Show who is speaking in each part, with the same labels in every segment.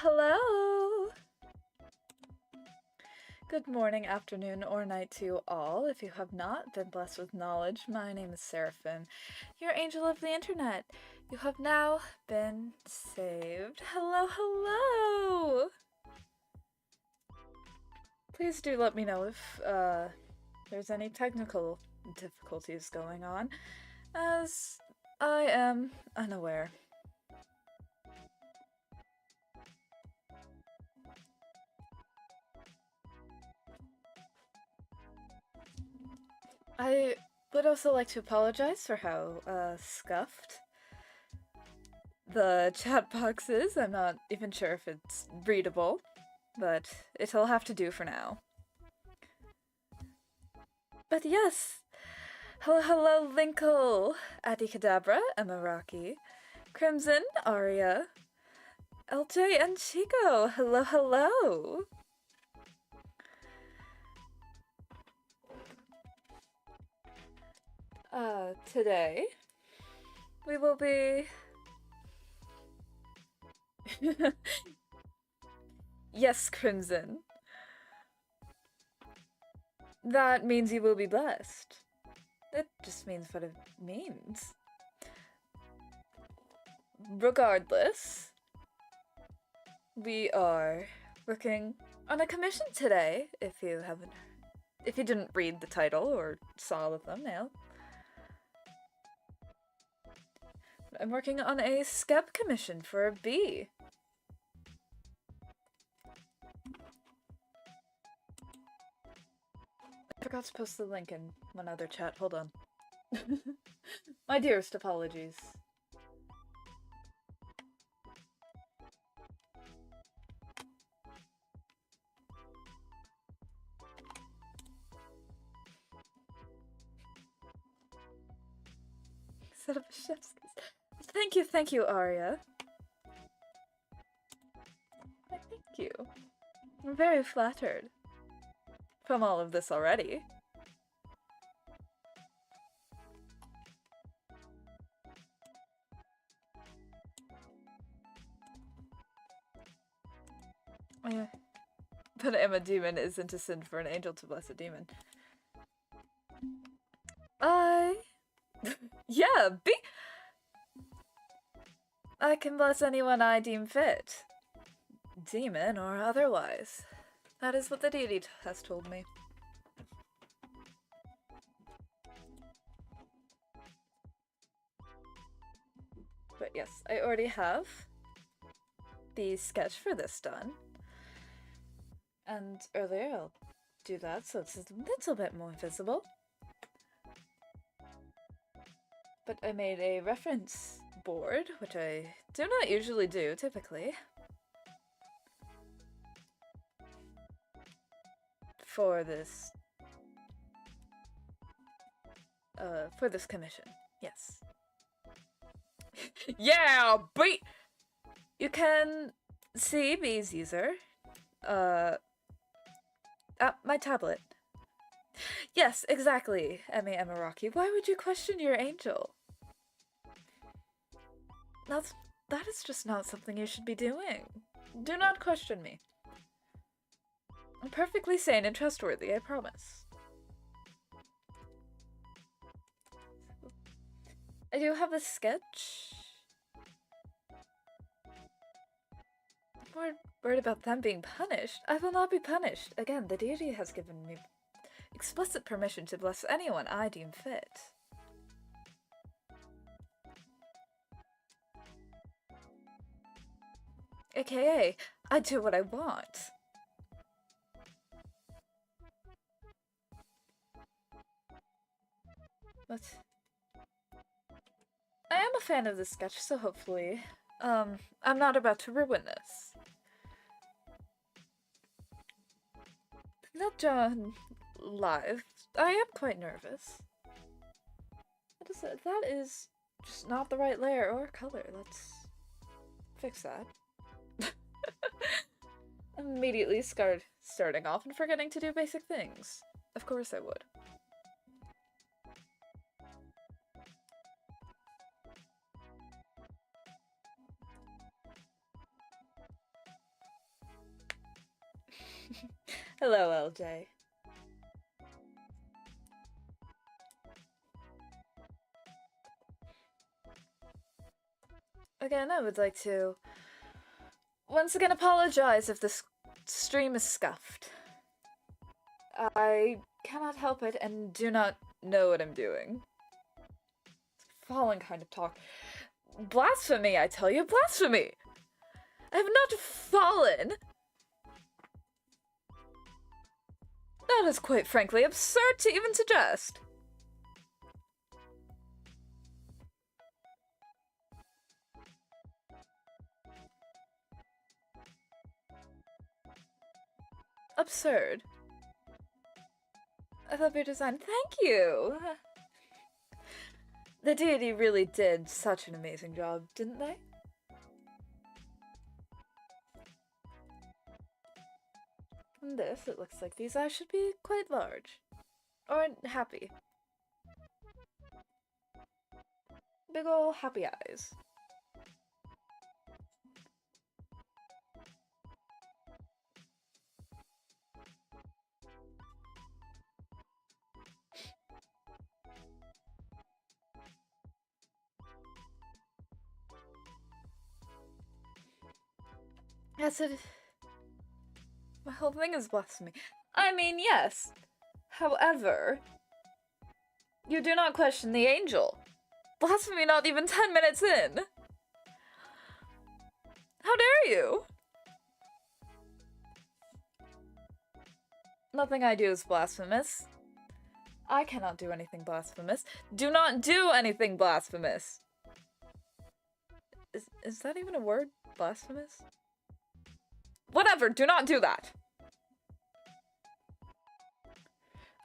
Speaker 1: hello! Good morning, afternoon, or night to you all. If you have not been blessed with knowledge, my name is Seraphim, your angel of the internet. You have now been saved. Hello! Please do let me know if there's any technical difficulties going on, as I am unaware. I would also like to apologize for how scuffed the chat box is. I'm not even sure if it's readable, but it'll have to do for now. But yes, hello Linkle, Adikadabra, Emiraki, Crimson, Aria, LJ, and Chico. Hello! Today we will be yes, Crimson. That means you will be blessed. It just means what it means. Regardless, we are working on a commission today, if you didn't read the title or saw the thumbnail. I'm working on a skep commission for a bee. I forgot to post the link in one other chat. Hold on. My dearest apologies. Set up a chef's kiss. Thank you, Aria. Thank you. I'm very flattered from all of this already. But I'm a demon isn't a sin for an angel to bless a demon. Yeah, I can bless anyone I deem fit. Demon or otherwise. That is what the Deity has told me. But yes, I already have the sketch for this done. And earlier I'll do that so it's a little bit more visible. But I made a reference board, which I do not usually do, typically, for this commission. Yes. Yeah, beat! You can see Bee's user. My tablet. Yes, exactly, Emiraki. Why would you question your angel? That is just not something you should be doing. Do not question me. I'm perfectly sane and trustworthy, I promise. I do have a sketch. I'm more worried about them being punished. I will not be punished. Again, the Deity has given me explicit permission to bless anyone I deem fit. AKA, I do what I want. But I am a fan of this sketch, so hopefully, I'm not about to ruin this. Not done live. I am quite nervous. That is just not the right layer or color. Let's fix that. Immediately starting off and forgetting to do basic things. Of course I would. Hello, LJ. Again, I would like to once again apologize if this stream is scuffed. I cannot help it and do not know what I'm doing. Fallen kind of talk. Blasphemy, I tell you, blasphemy! I have not fallen! That is quite frankly absurd to even suggest. Absurd. I love your design. Thank you! The Deity really did such an amazing job, didn't they? From this, it looks like these eyes should be quite large. Or happy. Big ol' happy eyes. Yes, my whole thing is blasphemy. I mean, yes. However, you do not question the angel. Blasphemy not even 10 minutes in. How dare you? Nothing I do is blasphemous. I cannot do anything blasphemous. Do not do anything blasphemous. Is that even a word? Blasphemous? Whatever, do not do that.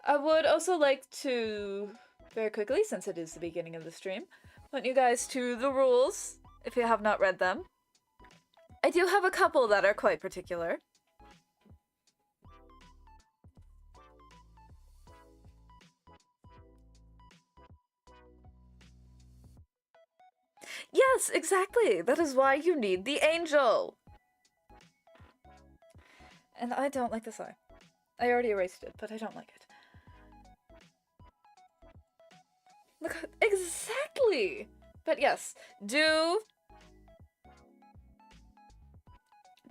Speaker 1: I would also like to, very quickly, since it is the beginning of the stream, point you guys to the rules, if you have not read them. I do have a couple that are quite particular. Yes, exactly! That is why you need the angel! And I don't like this eye. I already erased it, but I don't like it. Look, exactly! But yes, do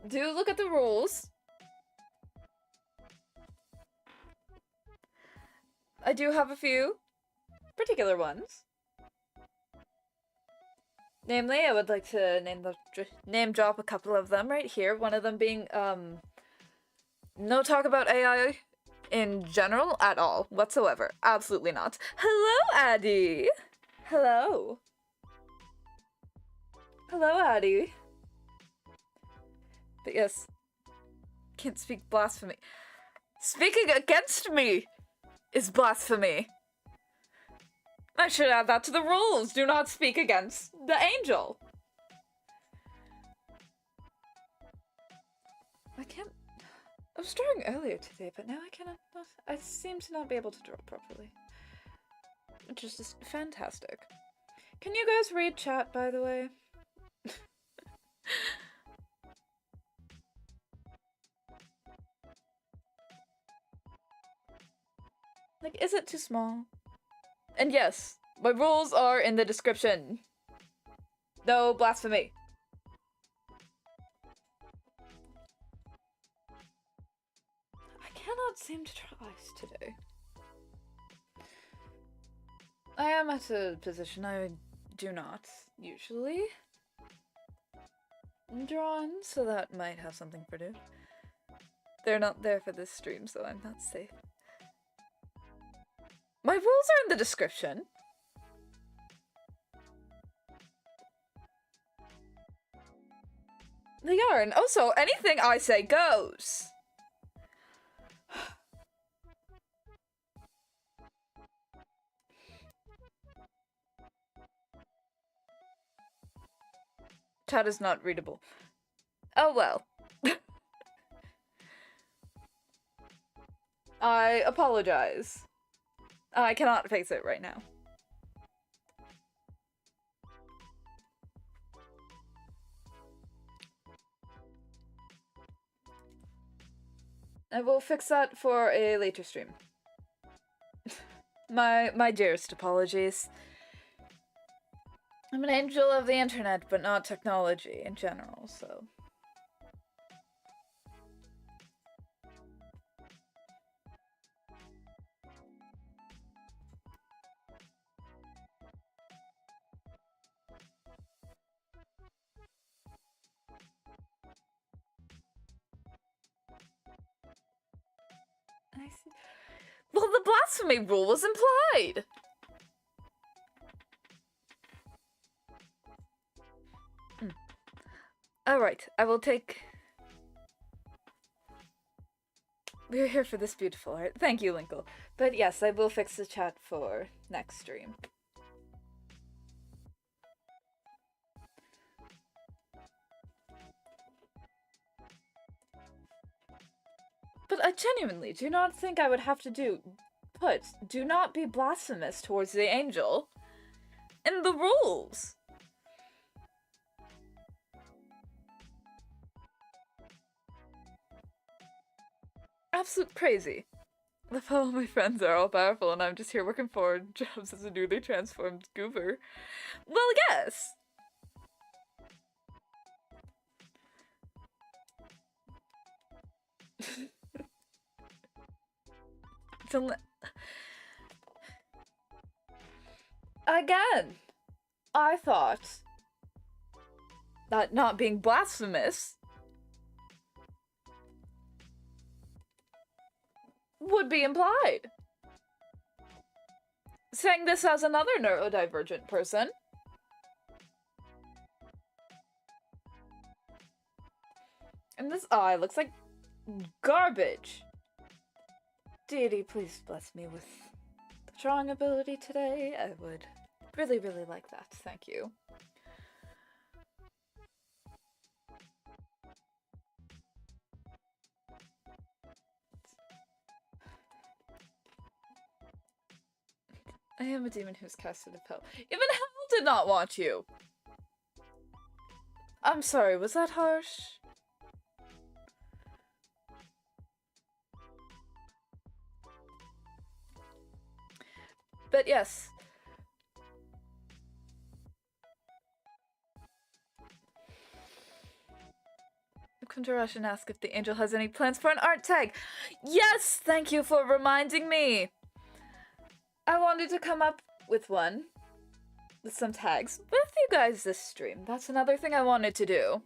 Speaker 1: look at the rules. I do have a few particular ones. Namely, I would like to name drop a couple of them right here. One of them being, no talk about AI in general at all, whatsoever. Absolutely not. Hello, Addie! Hello. Hello, Addie. But yes, can't speak blasphemy. Speaking against me is blasphemy. I should add that to the rules. Do not speak against the angel. I can't... I was drawing earlier today, but now I cannot... I seem to not be able to draw properly. Which is just fantastic. Can you guys read chat, by the way? Like, is it too small? And yes, my rules are in the description. No blasphemy. I cannot seem to draw eyes today. I am at a position I do not usually draw in, so that might have something to do. They're not there for this stream, so I'm not safe. My rules are in the description. They are, and also anything I say goes. Chat is not readable. Oh well. I apologize. I cannot fix it right now. I will fix that for a later stream. My dearest apologies. I'm an angel of the internet, but not technology in general, so... I see. Well, the blasphemy rule was implied! Alright, I will take... We're here for this beautiful art. Thank you, Linkle. But yes, I will fix the chat for next stream. But I genuinely do not think I would have to do not be blasphemous towards the angel in the rules. Absolute crazy. Love how all my friends are all powerful and I'm just here working for jobs as a newly transformed goober. Well, yes. Again, I thought that not being blasphemous would be implied. Saying this as another neurodivergent person. And this eye looks like garbage. Deity, please bless me with the drawing ability today. I would really, really like that. Thank you. I am a demon who's casted a hell. Even hell did not want you! I'm sorry, was that harsh? But yes. I've come to rush and ask if the angel has any plans for an art tag. Yes! Thank you for reminding me! I wanted to come up with one, with some tags, with you guys this stream. That's another thing I wanted to do.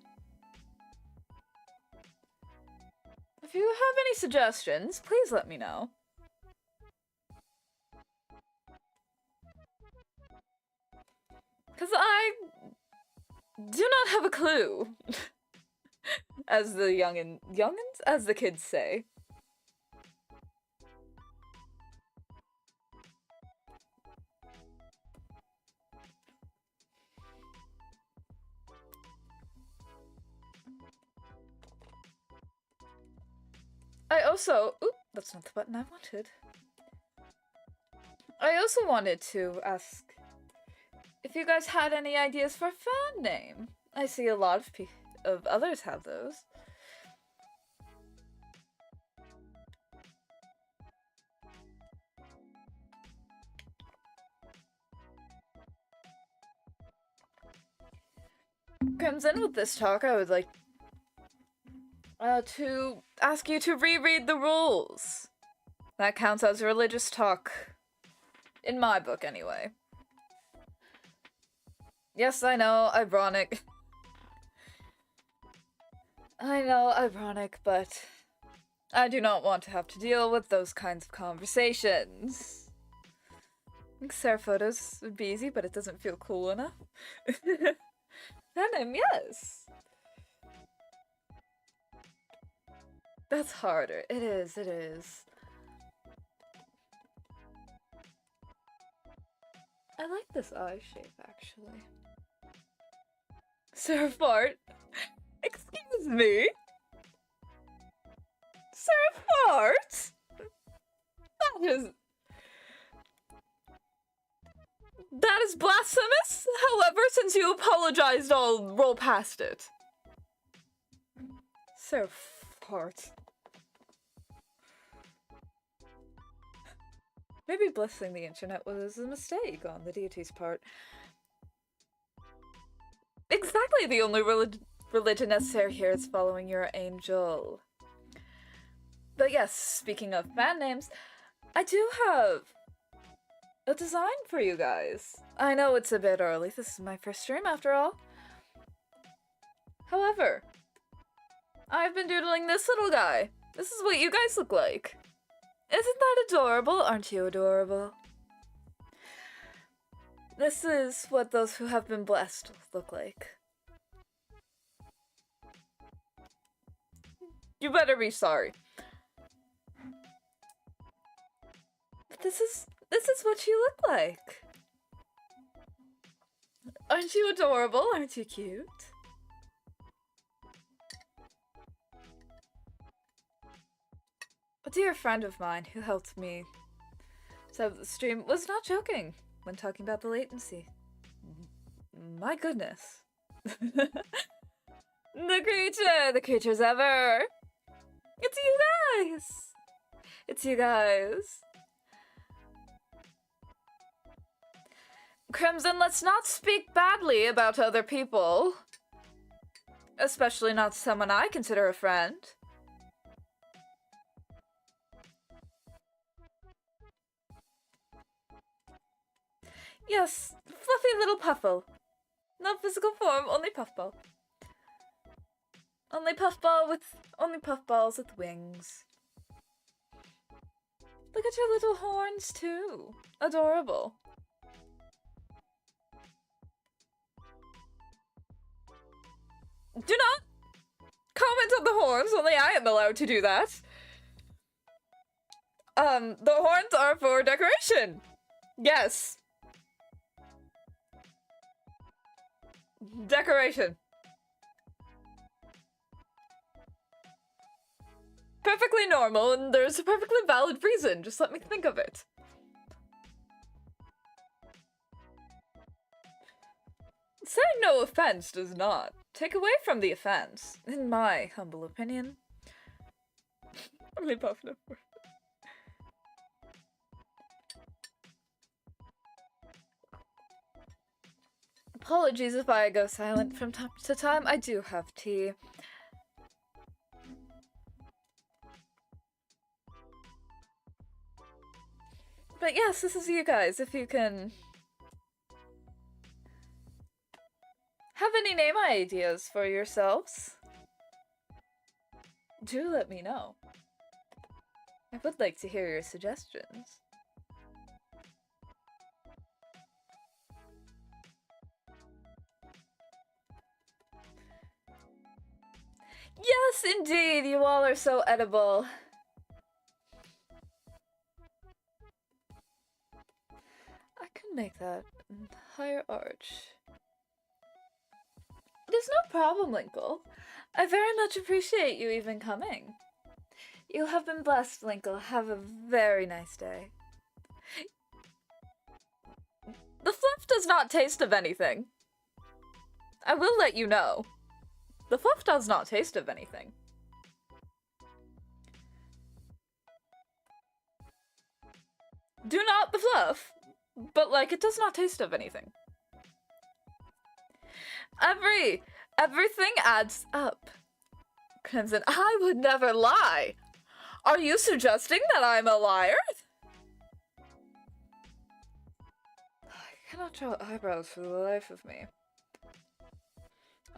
Speaker 1: If you have any suggestions, please let me know. Because I do not have a clue, as the youngins, as the kids say. I also, oop, that's not the button I wanted. I also wanted to ask if you guys had any ideas for a fan name. I see a lot of others have those. Comes in with this talk, I would like to ask you to reread the rules. That counts as religious talk. In my book, anyway. Yes, I know, ironic. I know, ironic, but I do not want to have to deal with those kinds of conversations. I think Sarah photos would be easy, but it doesn't feel cool enough. Venom, yes! That's harder. It is, it is. I like this eye shape, actually. Sarah Fart? Excuse me? Sarah Fart? That is blasphemous! However, since you apologized, I'll roll past it. Sarah Fart. Maybe blessing the internet was a mistake on the deity's part. Exactly, the only religion necessary here is following your angel. But yes, speaking of band names, I do have a design for you guys. I know it's a bit early, this is my first stream after all. However, I've been doodling this little guy. This is what you guys look like. Isn't that adorable? Aren't you adorable? This is what those who have been blessed look like. You better be sorry. But this is what you look like. Aren't you adorable? Aren't you cute? A dear friend of mine who helped me set up the stream was not joking when talking about the latency. My goodness. The creatures ever. It's you guys. It's you guys. Crimson, let's not speak badly about other people. Especially not someone I consider a friend. Yes, fluffy little puffball. No physical form, only puffball. Only puffballs with wings. Look at your little horns too. Adorable. Do not comment on the horns, only I am allowed to do that. The horns are for decoration. Yes. Decoration. Perfectly normal, and there's a perfectly valid reason. Just let me think of it. Saying no offense does not take away from the offense, in my humble opinion. Only puff no more. Apologies if I go silent from time to time. I do have tea. But yes, this is you guys. If you can have any name ideas for yourselves, do let me know. I would like to hear your suggestions. Yes, indeed, you all are so edible. I could make that entire arch. There's no problem, Linkle. I very much appreciate you even coming. You have been blessed, Linkle. Have a very nice day. The fluff does not taste of anything. I will let you know. The fluff does not taste of anything. Do not the fluff, but like it does not taste of anything. Everything adds up. Crimson, I would never lie. Are you suggesting that I'm a liar? I cannot draw eyebrows for the life of me.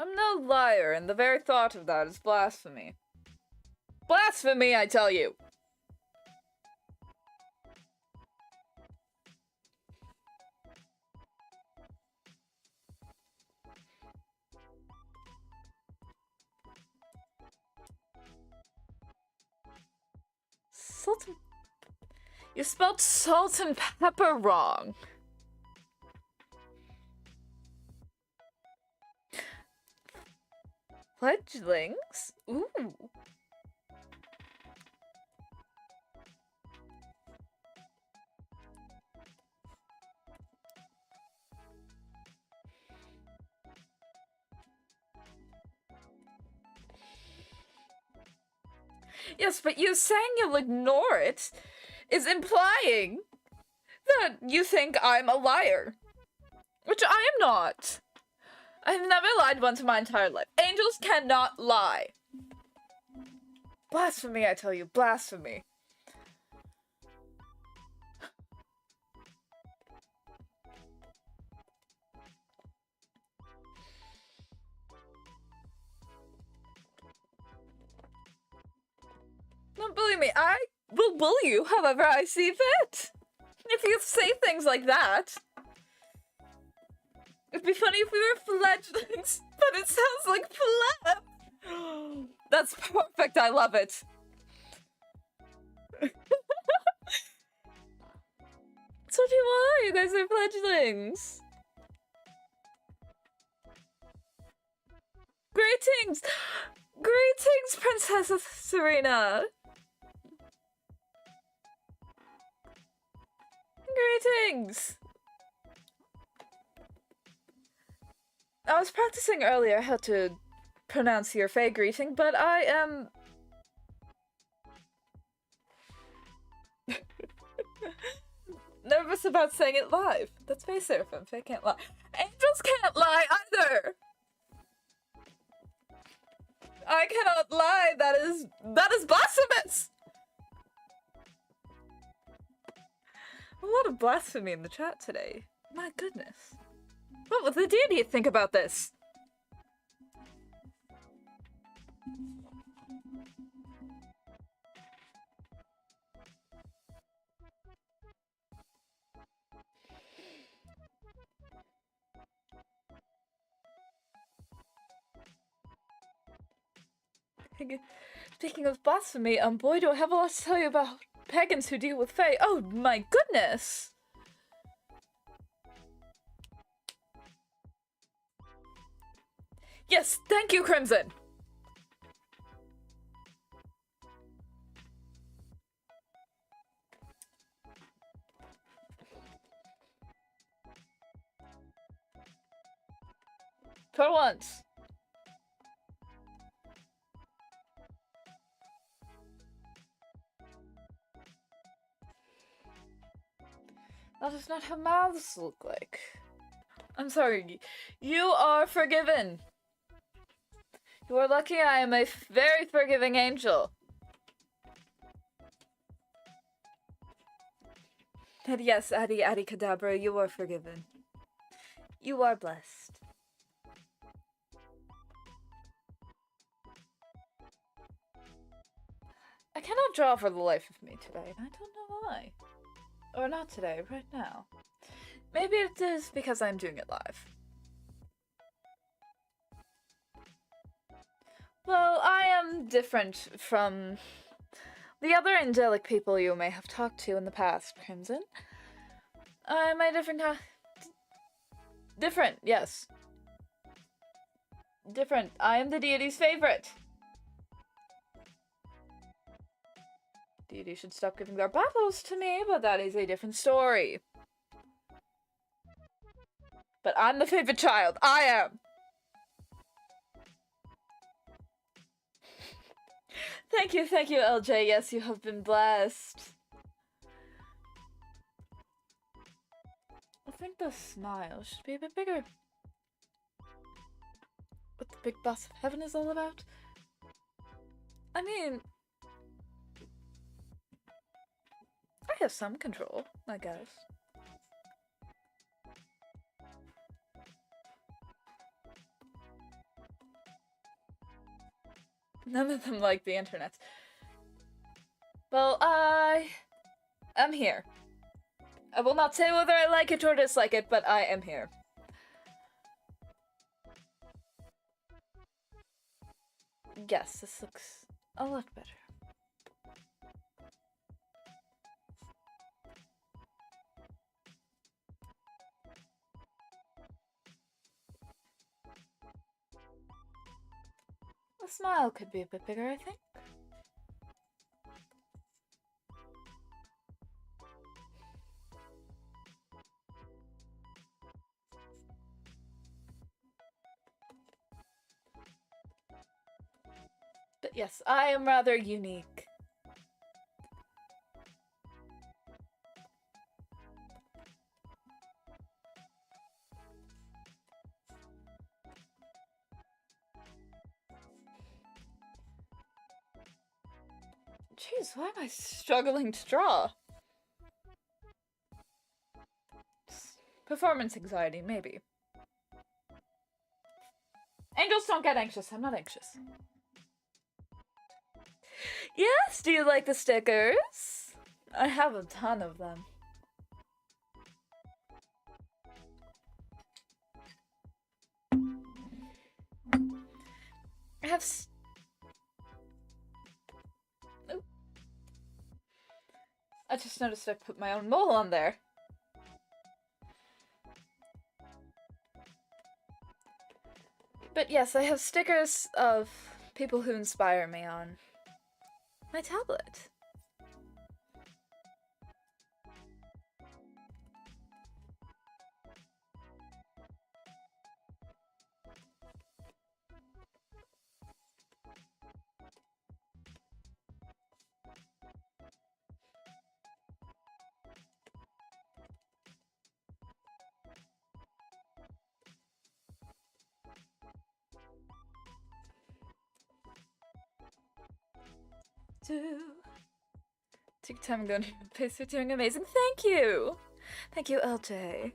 Speaker 1: I'm no liar, and the very thought of that is blasphemy. Blasphemy, I tell you! Salt and... You spelled salt and pepper wrong. Fledglings? Ooh. Yes, but you saying you'll ignore it is implying that you think I'm a liar. Which I am not. I've never lied once in my entire life. Angels cannot lie. Blasphemy, I tell you. Blasphemy. Don't bully me. I will bully you however I see fit. If you say things like that. It'd be funny if we were fledglings, but it sounds like pleb. That's perfect, I love it. That's what you are, you guys are fledglings. Greetings! Greetings, Princess Serena! Greetings! I was practicing earlier how to pronounce your Fae greeting, but I am... nervous about saying it live. That's Fae Seraphim. Fae can't lie. Angels can't lie either! I cannot lie. That is blasphemous! A lot of blasphemy in the chat today. My goodness. What would the Deity think about this? Speaking of blasphemy, boy, do I have a lot to tell you about pagans who deal with Fae. Oh my goodness! Yes, thank you, Crimson! For once. That is not how mouths look like. I'm sorry. You are forgiven. You are lucky I am a very forgiving angel. And yes, 𝂋Kadabra, you are forgiven. You are blessed. I cannot draw for the life of me today, and I don't know why. Or not today, right now. Maybe it is because I'm doing it live. Well, I am different from the other angelic people you may have talked to in the past, Crimson. I'm a different different, yes. Different. I am the Deity's favorite. Deity should stop giving their battles to me, but that is a different story. But I'm the favorite child. I am. Thank you, LJ. Yes, you have been blessed. I think the smile should be a bit bigger. What the big boss of heaven is all about? I mean, I have some control, I guess. None of them like the internet. Well, I am here. I will not say whether I like it or dislike it, but I am here. Yes, this looks a lot better. The smile could be a bit bigger, I think. But yes, I am rather unique. Jeez, why am I struggling to draw? Performance anxiety, maybe. Angels don't get anxious. I'm not anxious. Yes, do you like the stickers? I have a ton of them. I have Oop. I just noticed I put my own mole on there. But yes, I have stickers of people who inspire me on my tablet. Take time and go to your place. You're doing amazing. Thank you. Thank you, LJ.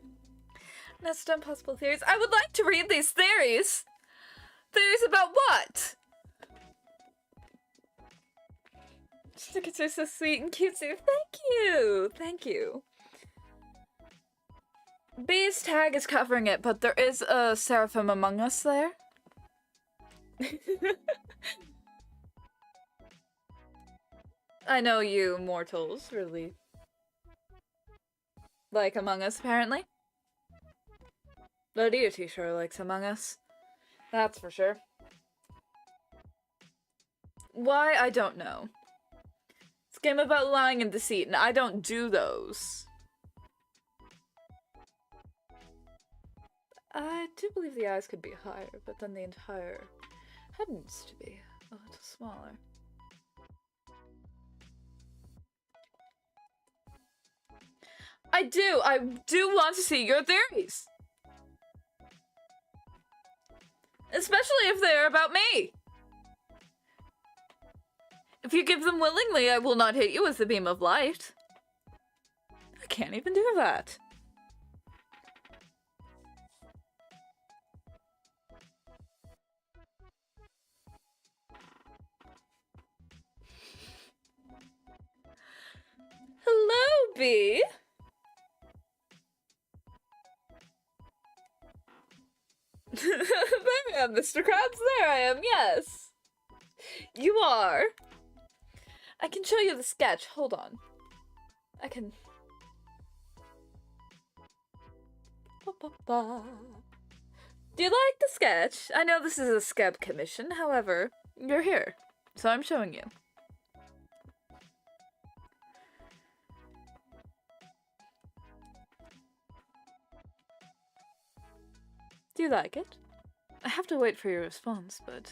Speaker 1: Next on possible theories. I would like to read these theories. Theories about what? Stickers are so sweet and cutesy. Thank you. Thank you. B's tag is covering it, but there is a Seraphim among us there. I know you mortals really like Among Us, apparently. The Deity sure likes Among Us. That's for sure. Why? I don't know. It's a game about lying and deceit, and I don't do those. I do believe the eyes could be higher, but then the entire head needs to be a little smaller. I do want to see your theories. Especially if they're about me. If you give them willingly, I will not hit you with the beam of light. I can't even do that. Hello, B. There I am, Mr. Krabs. There I am, yes. You are. I can show you the sketch. Hold on. I can... Do you like the sketch? I know this is a scab commission, however, you're here, so I'm showing you. Do you like it? I have to wait for your response, but...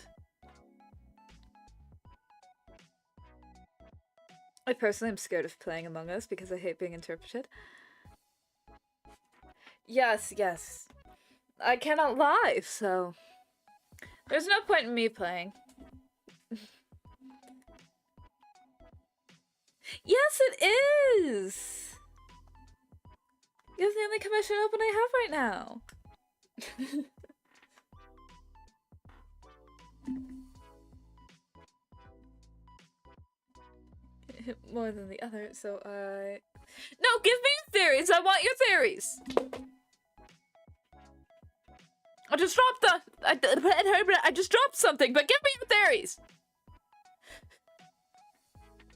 Speaker 1: I personally am scared of playing Among Us because I hate being interpreted. Yes, yes. I cannot lie, so... There's no point in me playing. Yes, it is! You're the only commission open I have right now. More than the other, so I... No, give me your theories! I want your theories! I just dropped I just dropped something, but give me your theories!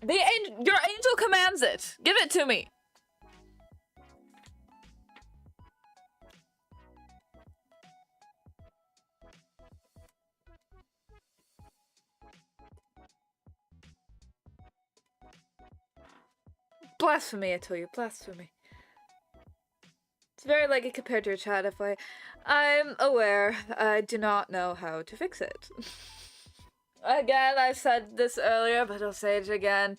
Speaker 1: Your angel commands it! Give it to me! Blasphemy, I tell you, blasphemy. It's very leggy compared to your chat if I'm aware. I do not know how to fix it. Again, I said this earlier, but I'll say it again.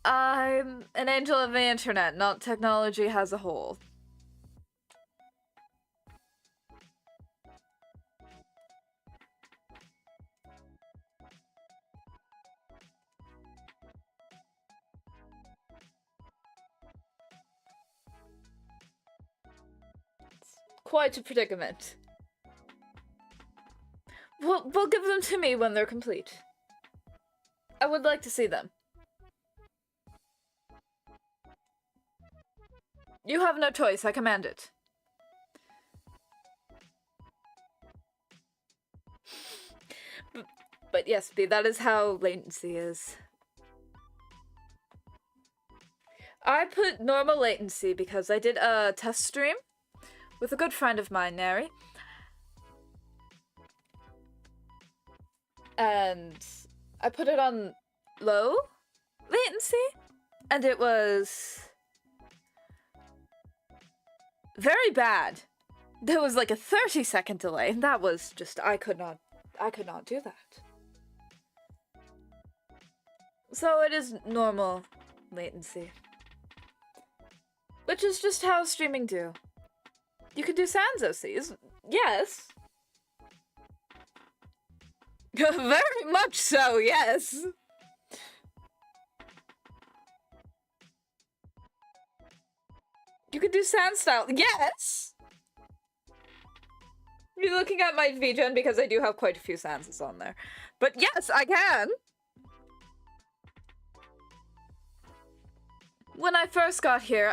Speaker 1: I'm an angel of the internet, not technology as a whole. quite a predicament. We'll give them to me when they're complete. I would like to see them. You have no choice, I command it. But yes, B, that is how latency is. I put normal latency because I did a test stream with a good friend of mine, Neri. And I put it on low latency, and it was very bad. There was like a 30-second delay, and that was just, I could not do that. So it is normal latency. Which is just how streaming do. You could do sans OCs, yes. Very much so, yes. You could do sans style, yes. You're looking at my VGen because I do have quite a few sanses on there. But yes, I can. When I first got here,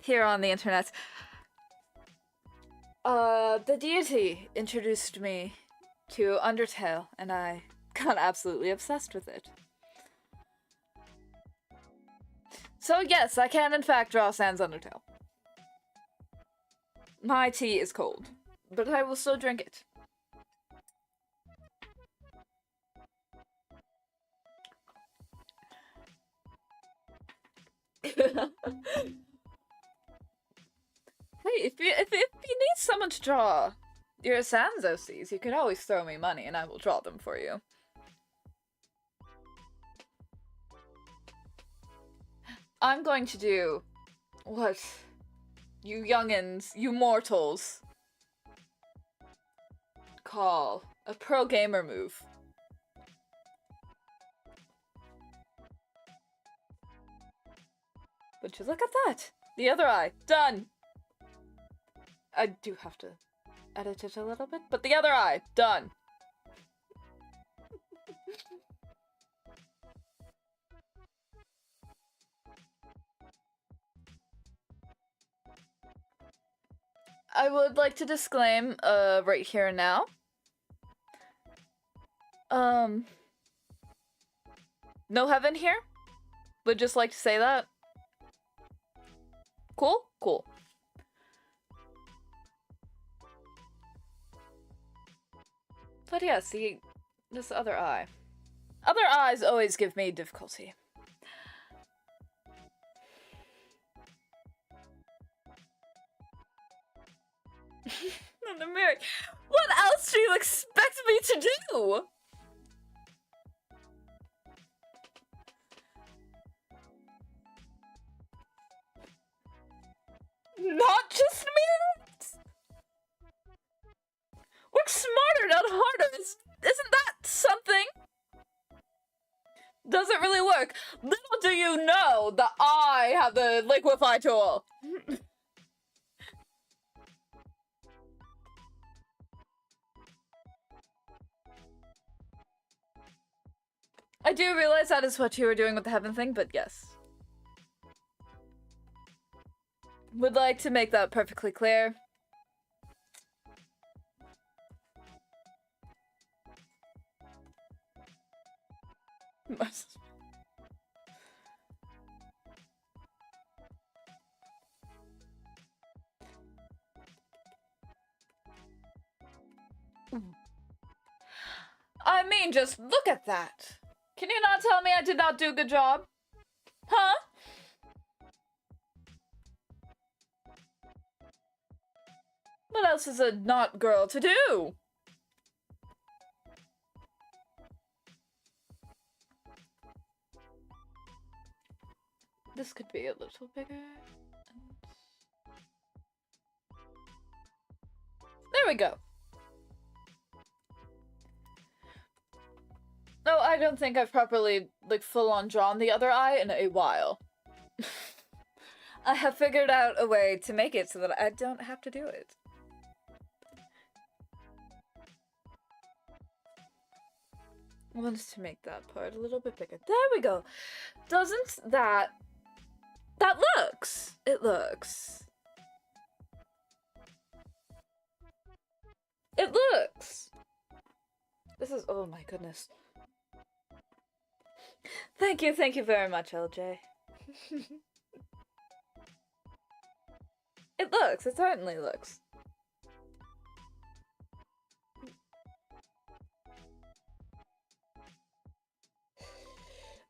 Speaker 1: here on the internet, the Deity introduced me to Undertale, and I got absolutely obsessed with it. So yes, I can in fact draw sans Undertale. My tea is cold, but I will still drink it. Hey, if you need someone to draw your sans OCs, you can always throw me money and I will draw them for you. I'm going to do what you youngins, you mortals, call a pro gamer move. Would you look at that? The other eye, done! I do have to edit it a little bit, but the other eye, done! I would like to disclaim, right here and now. No heaven here? Would just like to say that. Cool? Cool. But yeah, see, this other eye. Other eyes always give me difficulty. In the mirror. What else do you expect me to do? Not just mirrors? Work smarter, not harder. Isn't that something? Doesn't really work. Little do you know that I have the liquefy tool. I do realize that is what you were doing with the heaven thing, but yes. Would like to make that perfectly clear. I mean, just look at that. Can you not tell me I did not do a good job? Huh? What else is a not girl to do? This could be a little bigger. There we go. Oh, I don't think I've properly, like, full-on drawn the other eye in a while. I have figured out a way to make it so that I don't have to do it. I wanted to make that part a little bit bigger. There we go. Doesn't that... That looks! It looks. It looks! This is... Oh my goodness. Thank you very much, LJ. It looks, it certainly looks.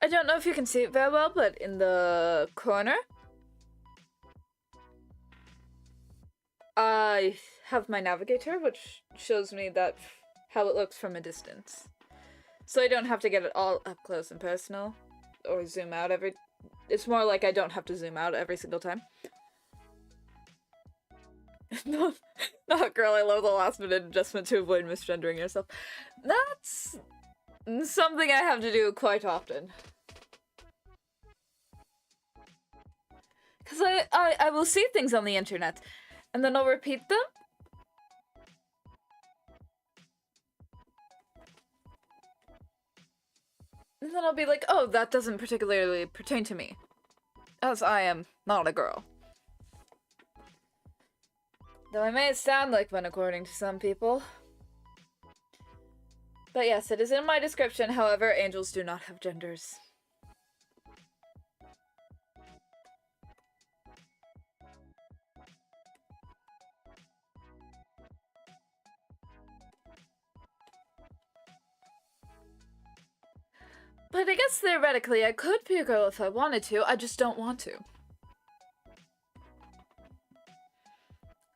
Speaker 1: I don't know if you can see it very well, but in the corner, I have my navigator, which shows me that how it looks from a distance. So I don't have to get it all up close and personal, or zoom out every... It's more like I don't have to zoom out every single time. Not girl, I love the last minute adjustment to avoid misgendering yourself. That's something I have to do quite often. Because I will see things on the internet, and then I'll repeat them. And then I'll be like, oh, that doesn't particularly pertain to me, as I am not a girl. Though I may sound like one according to some people. But yes, it is in my description, however, angels do not have genders. But I guess theoretically I could be a girl if I wanted to, I just don't want to.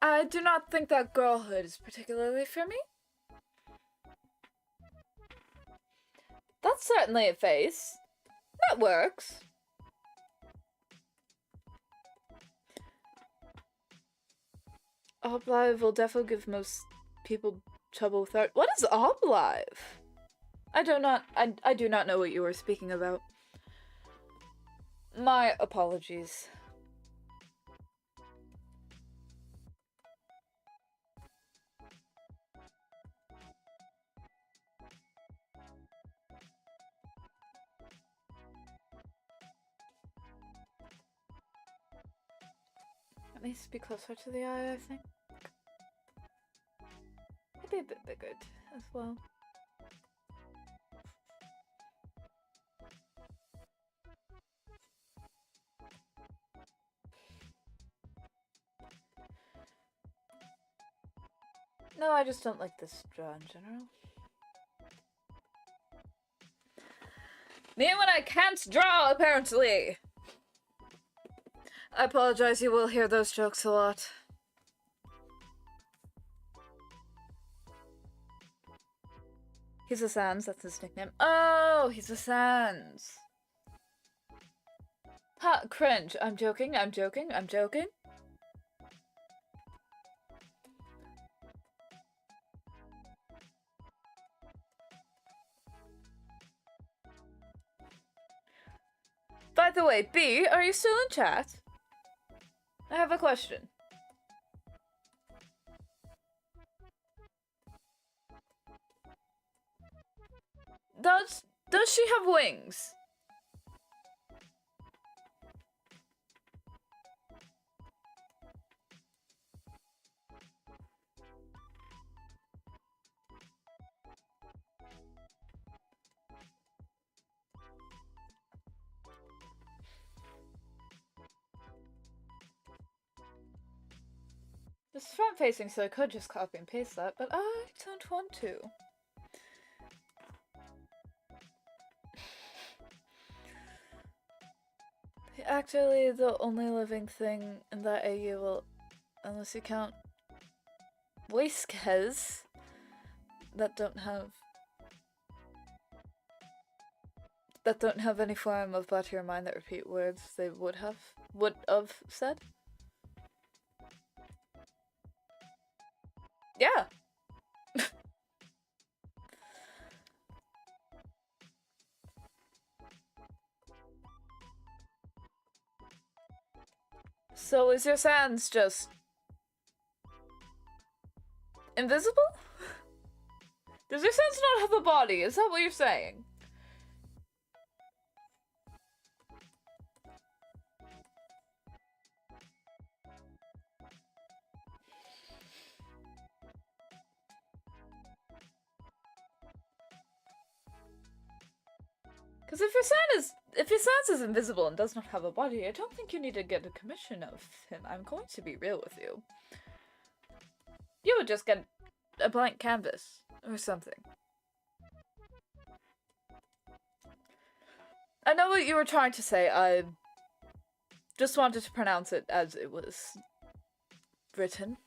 Speaker 1: I do not think that girlhood is particularly for me. That's certainly a face. That works. Oblive will definitely give most people trouble with art. What is Oblive? I do not know what you were speaking about. My apologies. It needs to be closer to the eye, I think. Maybe a bit bigger as well. No, I just don't like this draw in general. Me when I can't draw, apparently! I apologize, you will hear those jokes a lot. He's a Sans, that's his nickname. Oh, he's a Sans. Ha, cringe. I'm joking, I'm joking, I'm joking. By the way, B, are you still in chat? I have a question. Does she have wings? This is front facing, so I could just copy and paste that, but I don't want to. Actually, the only living thing in that AU will, unless you count whiskers that don't have any form of body or mind that repeat words they would have said. Yeah. So is your sans just invisible? Does your sans not have a body? Is that what you're saying? Because if your sans is invisible and does not have a body, I don't think you need to get a commission of him. I'm going to be real with you. You would just get a blank canvas or something. I know what you were trying to say. I just wanted to pronounce it as it was written.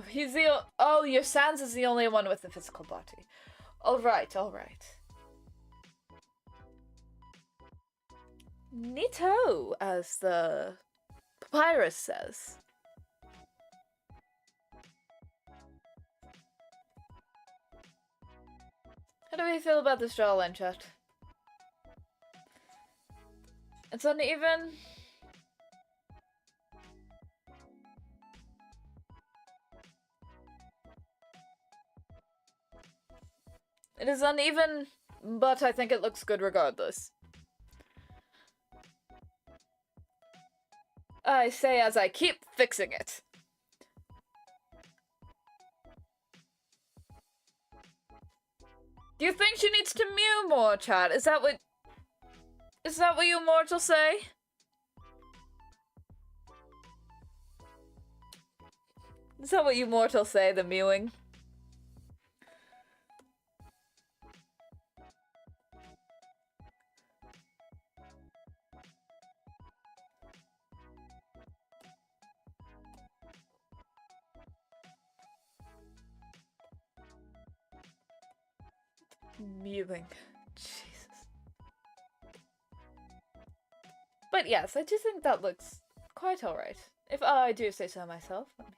Speaker 1: He's the oh, your sans is the only one with a physical body. Alright, alright. Neato, as the papyrus says. How do we feel about this jawline, chat? It's uneven. It is uneven, but I think it looks good regardless. I say as I keep fixing it. Do you think she needs to mew more, chat? Is that what you mortals say? Is that what you mortals say, the mewing? Mewing. Jesus. But yes, I do think that looks quite alright. If I do say so myself. Let me...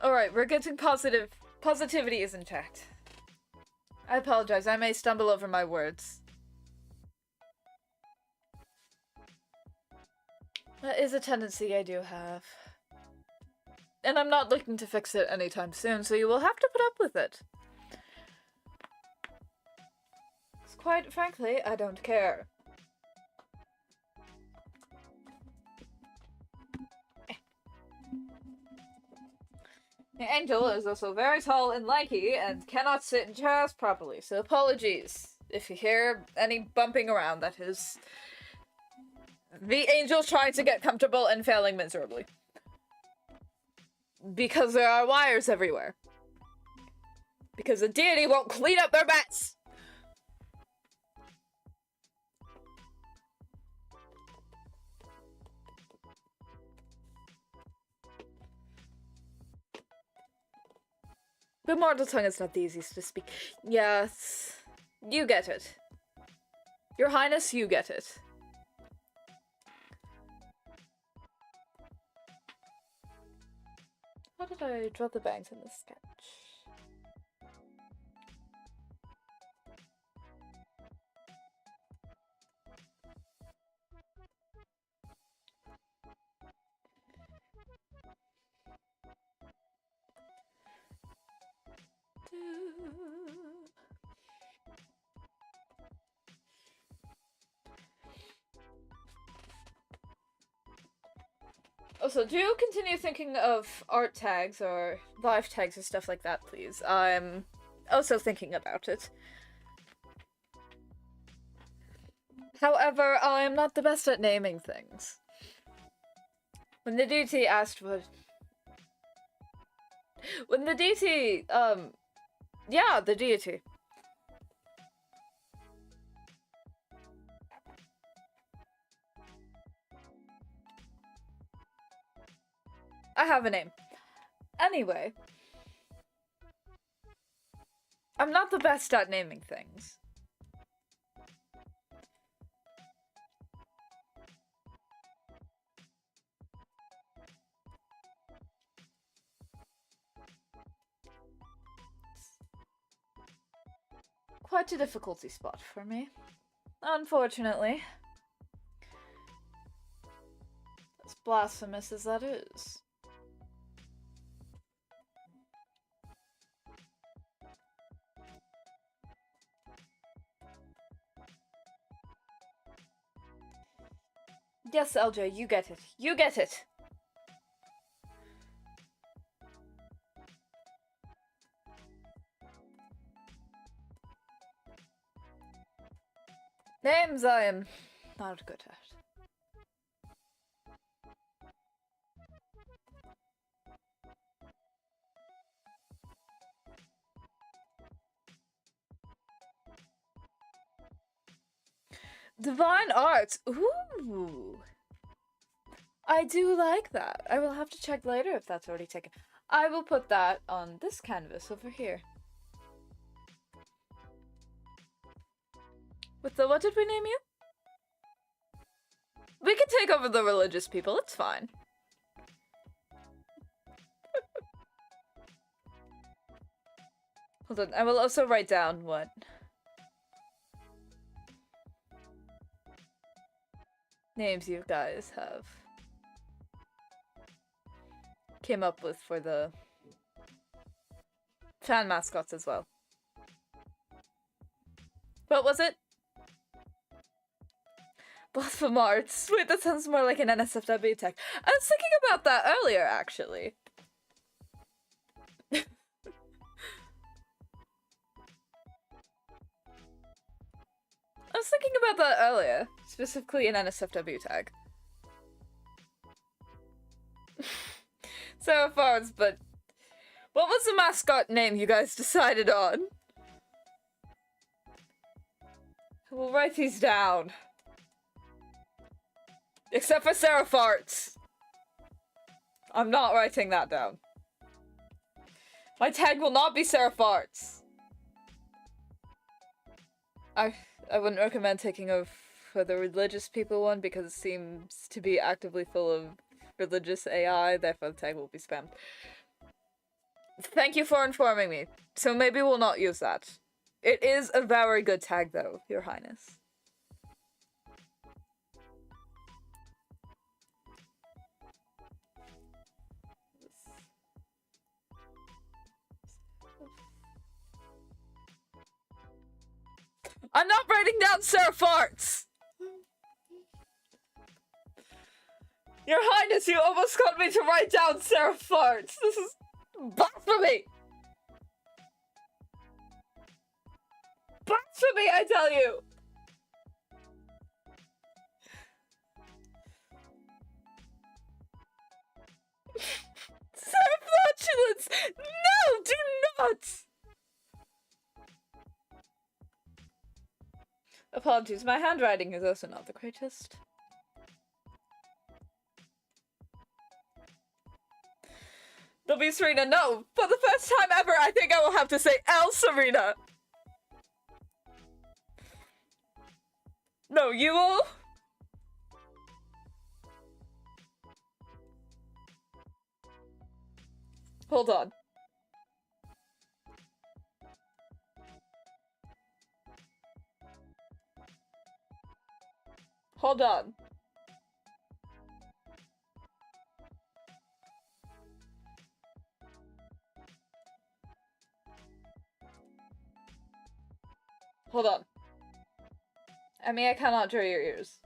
Speaker 1: Alright, we're getting positive. Positivity is intact. I apologize, I may stumble over my words. That is a tendency I do have. And I'm not looking to fix it anytime soon, so you will have to put up with it. Because quite frankly, I don't care. The angel is also very tall and lanky and cannot sit in chairs properly, so apologies if you hear any bumping around. That is the angel trying to get comfortable and failing miserably. Because there are wires everywhere. Because the deity won't clean up their mess! The mortal tongue is not the easiest to speak. Yes, you get it. Your Highness, you get it. How did I draw the bangs in this sketch? Also, do continue thinking of art tags or live tags or stuff like that, please. I'm also thinking about it. However, I am not the best at naming things. When the deity asked what... When the deity, yeah, the deity. I have a name. Anyway. I'm not the best at naming things. Quite a difficulty spot for me, unfortunately. As blasphemous as that is. Yes, LJ, you get it. You get it! Names I am not good at. Divine arts. Ooh. I do like that. I will have to check later if that's already taken. I will put that on this canvas over here. With the, what did we name you? We can take over the religious people, it's fine. Hold on, I will also write down what names you guys have came up with for the fan mascots as well. What was it? Blasphemy arts. Wait, that sounds more like an NSFW tech. I was thinking about that earlier, actually. I was thinking about that earlier, specifically an NSFW tag. Seraphims, but what was the mascot name you guys decided on? We'll write these down. Except for Serapharts. I'm not writing that down. My tag will not be Serapharts. I wouldn't recommend taking over for the religious people one because it seems to be actively full of religious AI, therefore the tag will be spammed. Thank you for informing me. So maybe we'll not use that. It is a very good tag though, Your Highness. I'm not writing down Serapharts! Your Highness, you almost got me to write down Serapharts! This is blasphemy! Blasphemy, I tell you! Seraphatulence! No, do not! Apologies, my handwriting is also not the greatest. W Serena, no! For the first time ever, I think I will have to say L Serena! No, you will? Hold on. Hold on. Hold on. I mean, I cannot draw your ears.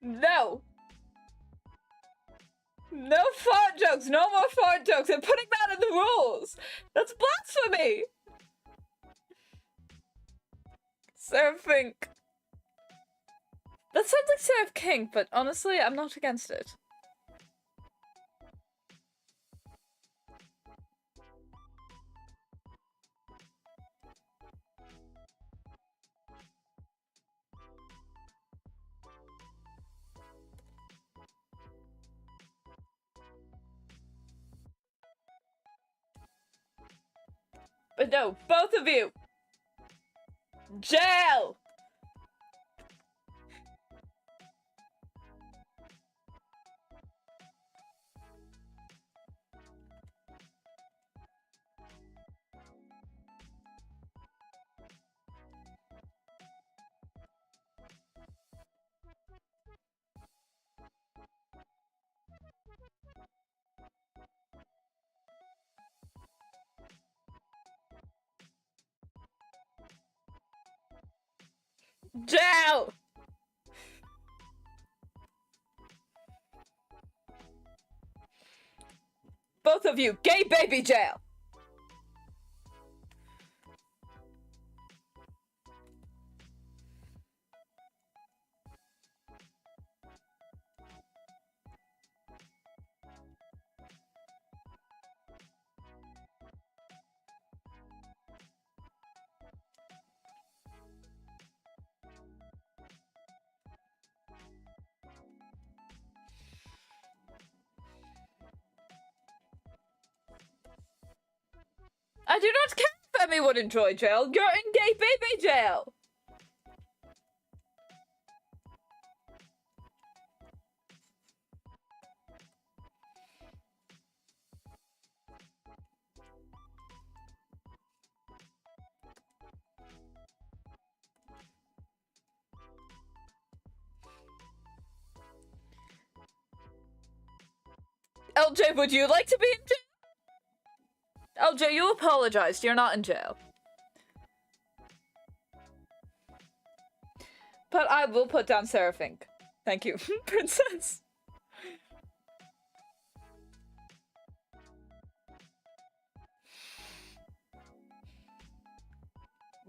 Speaker 1: No! No fart jokes! No more fart jokes! I'm putting that in the rules! That's blasphemy! Seraphim. That sounds like Seraph King, but honestly, I'm not against it. But no, both of you! Jail! Jail! Both of you, gay baby jail! I do not care if anyone enjoy jail. You're in gay baby jail. LJ, would you like to be in jail? LJ, you apologized. You're not in jail. But I will put down Seraphim. Thank you, princess.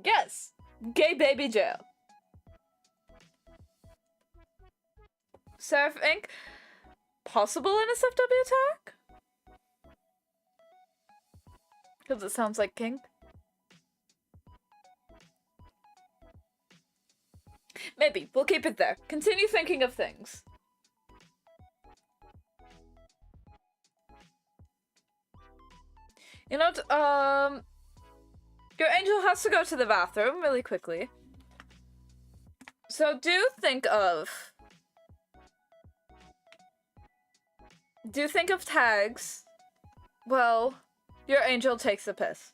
Speaker 1: Yes, gay baby jail. Seraphim, possible NSFW attack? Because it sounds like kink. Maybe. We'll keep it there. Continue thinking of things. You know what, your angel has to go to the bathroom really quickly. So do think of tags. Well, your angel takes a piss.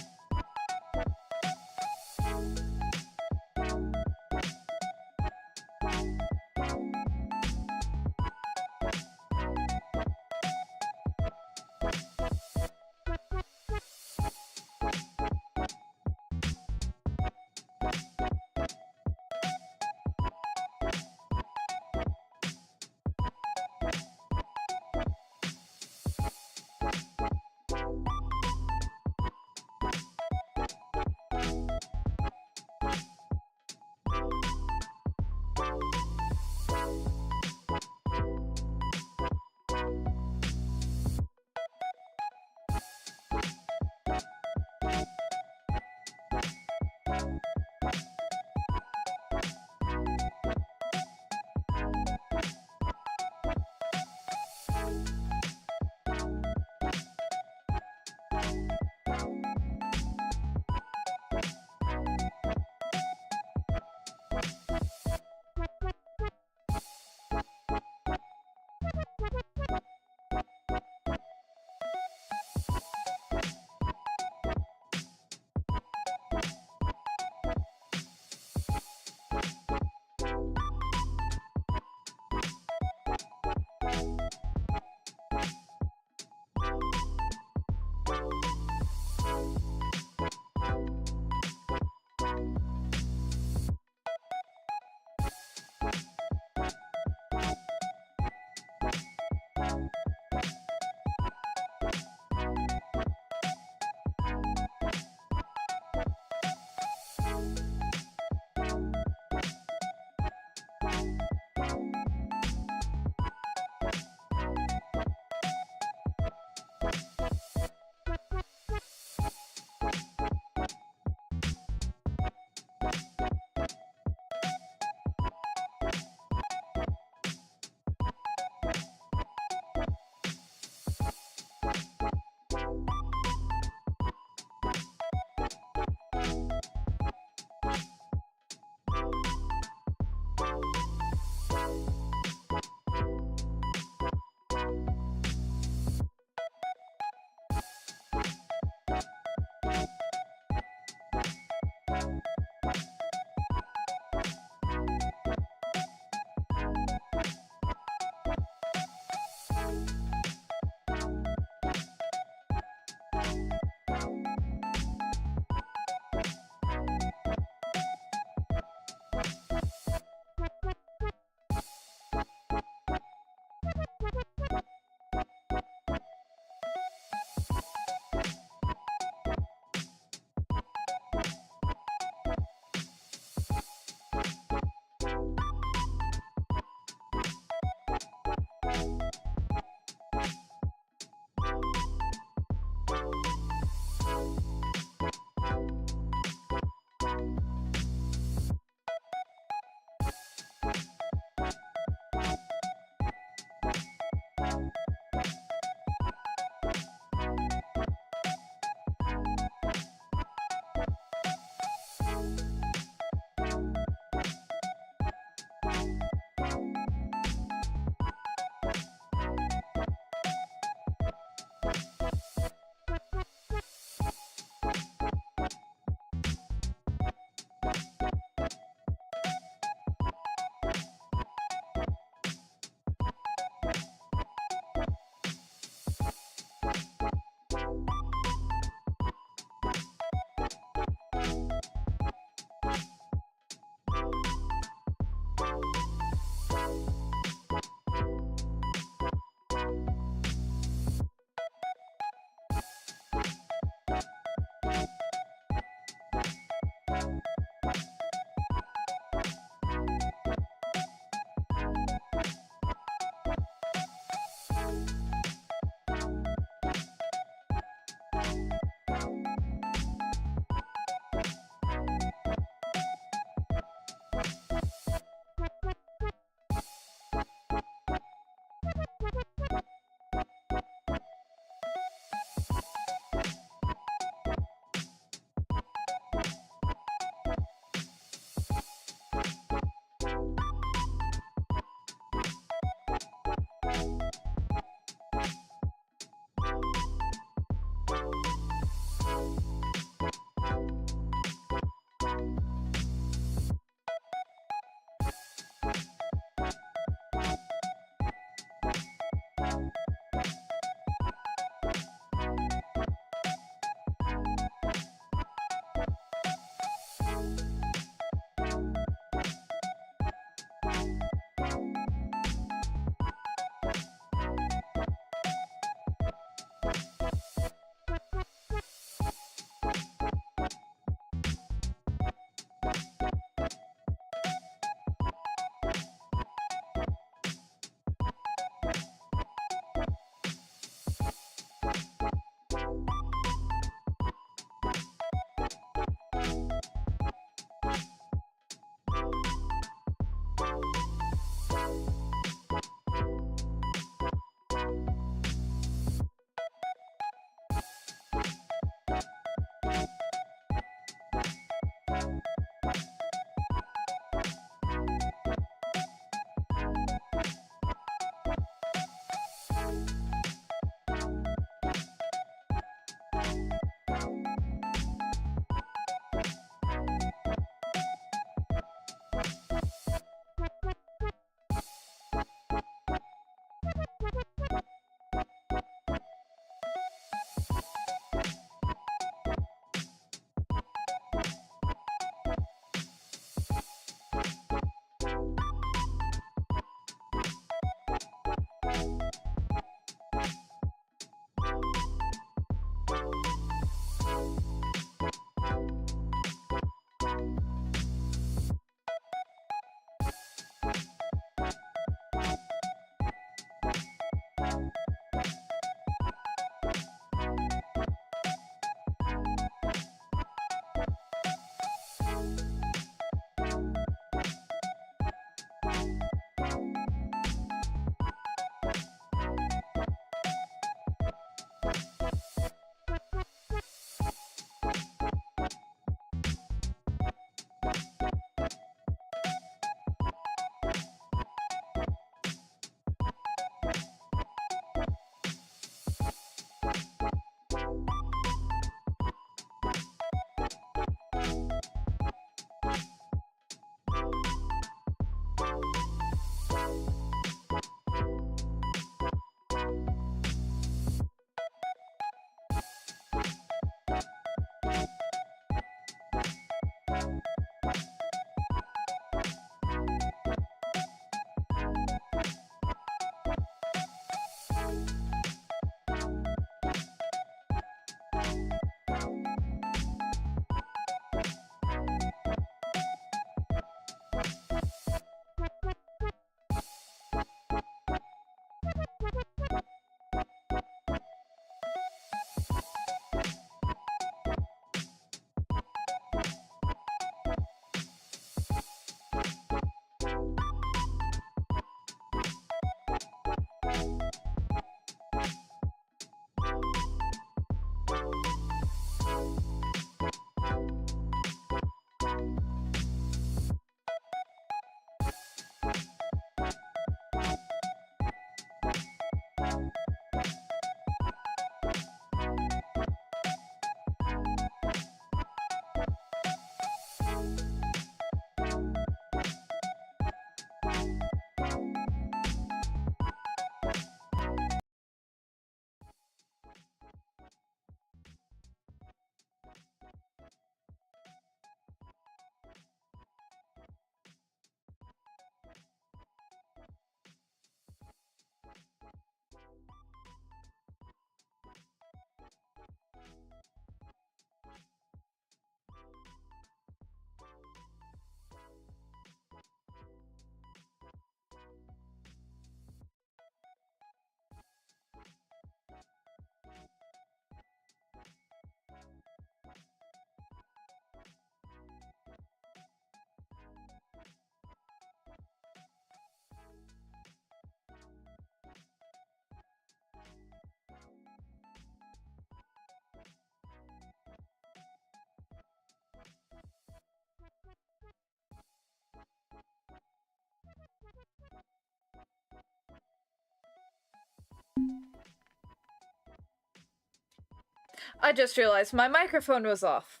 Speaker 1: I just realized my microphone was off.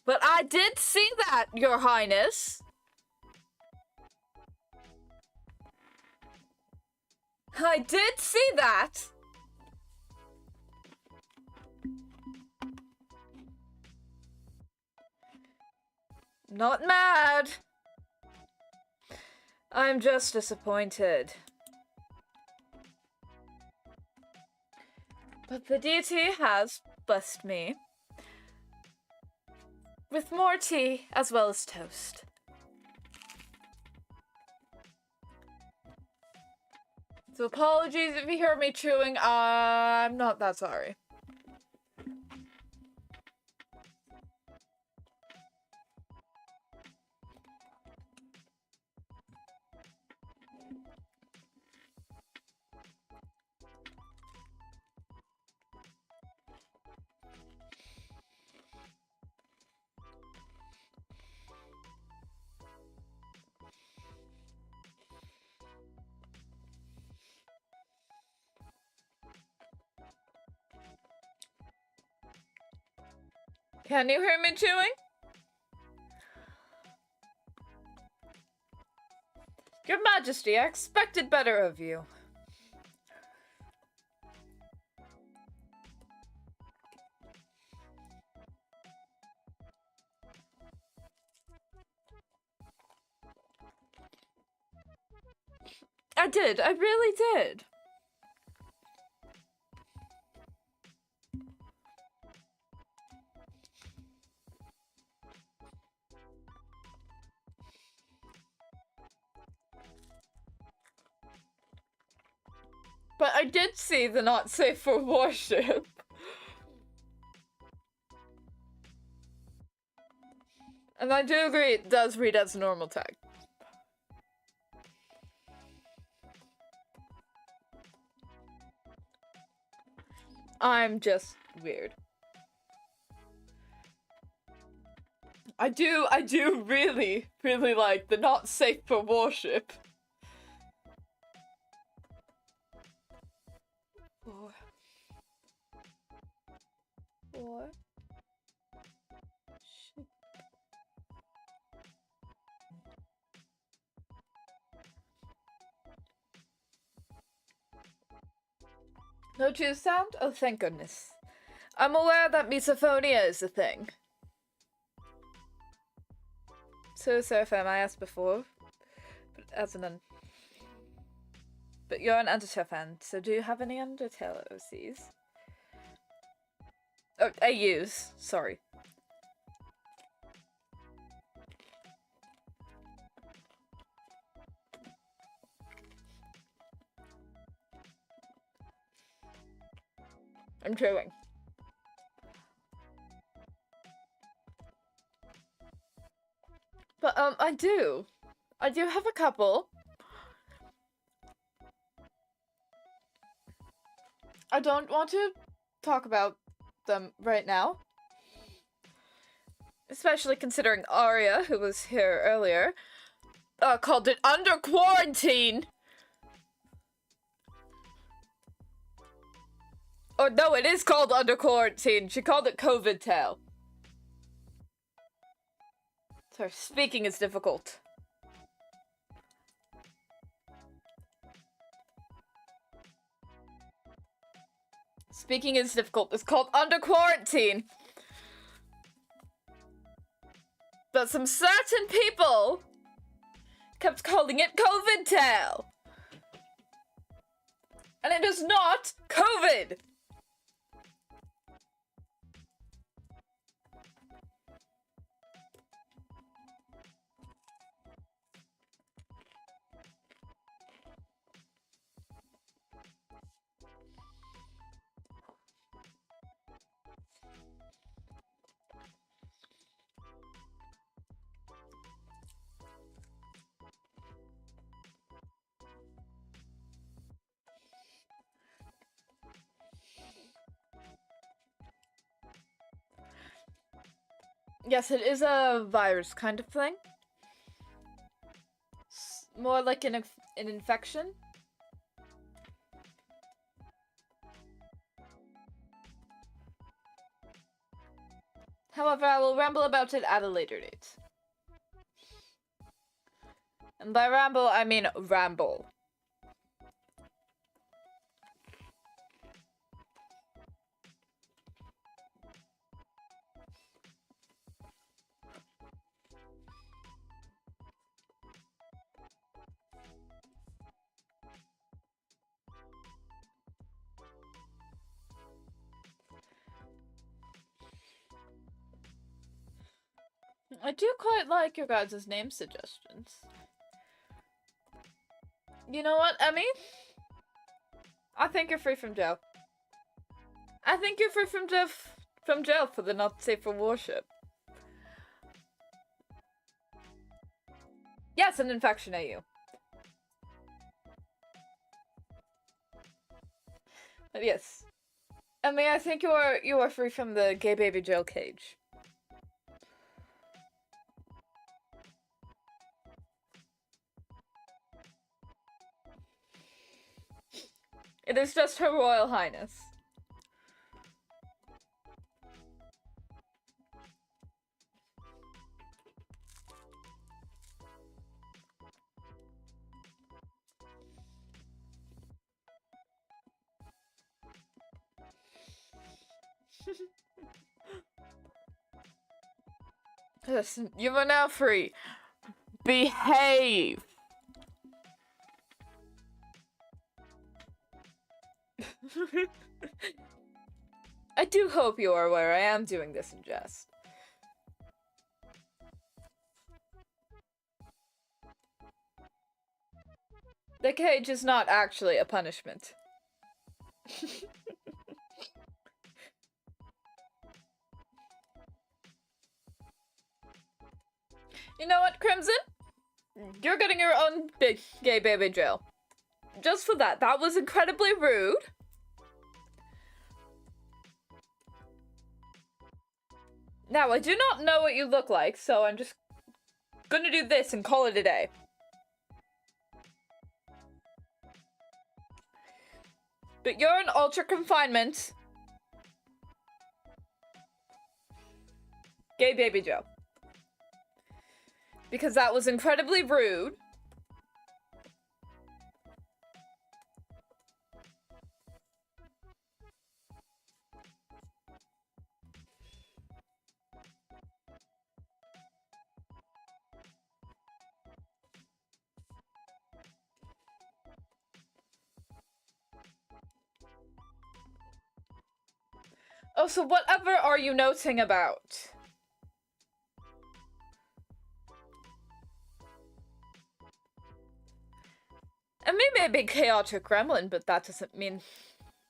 Speaker 1: But I did see that, Your Highness. I did see that. Not mad. I'm just disappointed. But the deity has blessed me with more tea as well as toast. So apologies if you hear me chewing, I'm not that sorry. Can you hear me chewing? Your Majesty, I expected better of you. I did, I really did. But I did see the not safe for worship. And I do agree it does read as a normal tag. I'm just weird. I do really like the not safe for worship. Or no choose sound? Oh, thank goodness. I'm aware that misophonia is a thing. So, Seraphim, I asked before, but but you're an Undertale fan, so do you have any Undertale OCs? Oh, AUs, sorry. I'm joking. But, I do have a couple. I don't want to talk about them right now. Especially considering Arya, who was here earlier, called it Under Quarantine! Or no, it is called Under Quarantine. She called it COVID Tale. Sorry, speaking is difficult. Speaking is difficult. It's called Under Quarantine. But some certain people kept calling it COVID Tale. And it is not COVID! Yes, it is a virus kind of thing. It's more like an infection. However, I will ramble about it at a later date. And by ramble, I mean ramble. I do quite like your guys' name suggestions. You know what, Emmy? I think you're free from jail. I think you're free from jail for the not safe for worship. Yes, an infection AU. But yes. Emmy, I think you are free from the gay baby jail cage. It is just Her Royal Highness. Listen, you are now free. Behave! I do hope you are aware I am doing this in jest. The cage is not actually a punishment. You know what, Crimson? You're getting your own big gay baby jail. Just for that. That was incredibly rude. Now, I do not know what you look like, so I'm just gonna do this and call it a day. But you're in ultra confinement. Gay baby jail. Because that was incredibly rude. Oh, so whatever are you noting about? And we may be chaotic gremlin, but that doesn't mean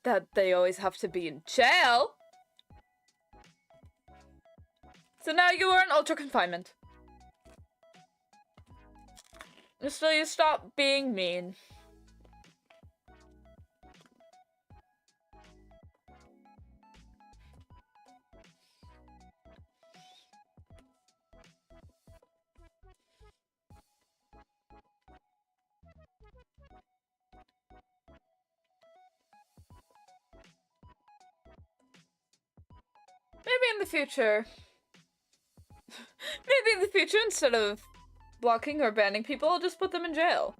Speaker 1: that they always have to be in jail. So now you are in ultra confinement. Just so you stop being mean. Maybe in the future, instead of blocking or banning people, I'll just put them in jail.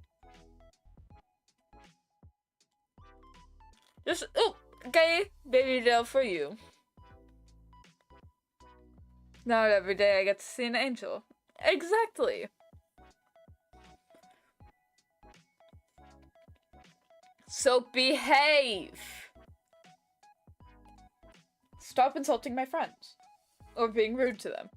Speaker 1: Just, oh, gay baby jail for you. Not every day I get to see an angel. Exactly. So behave. Stop insulting my friends. Or being rude to them.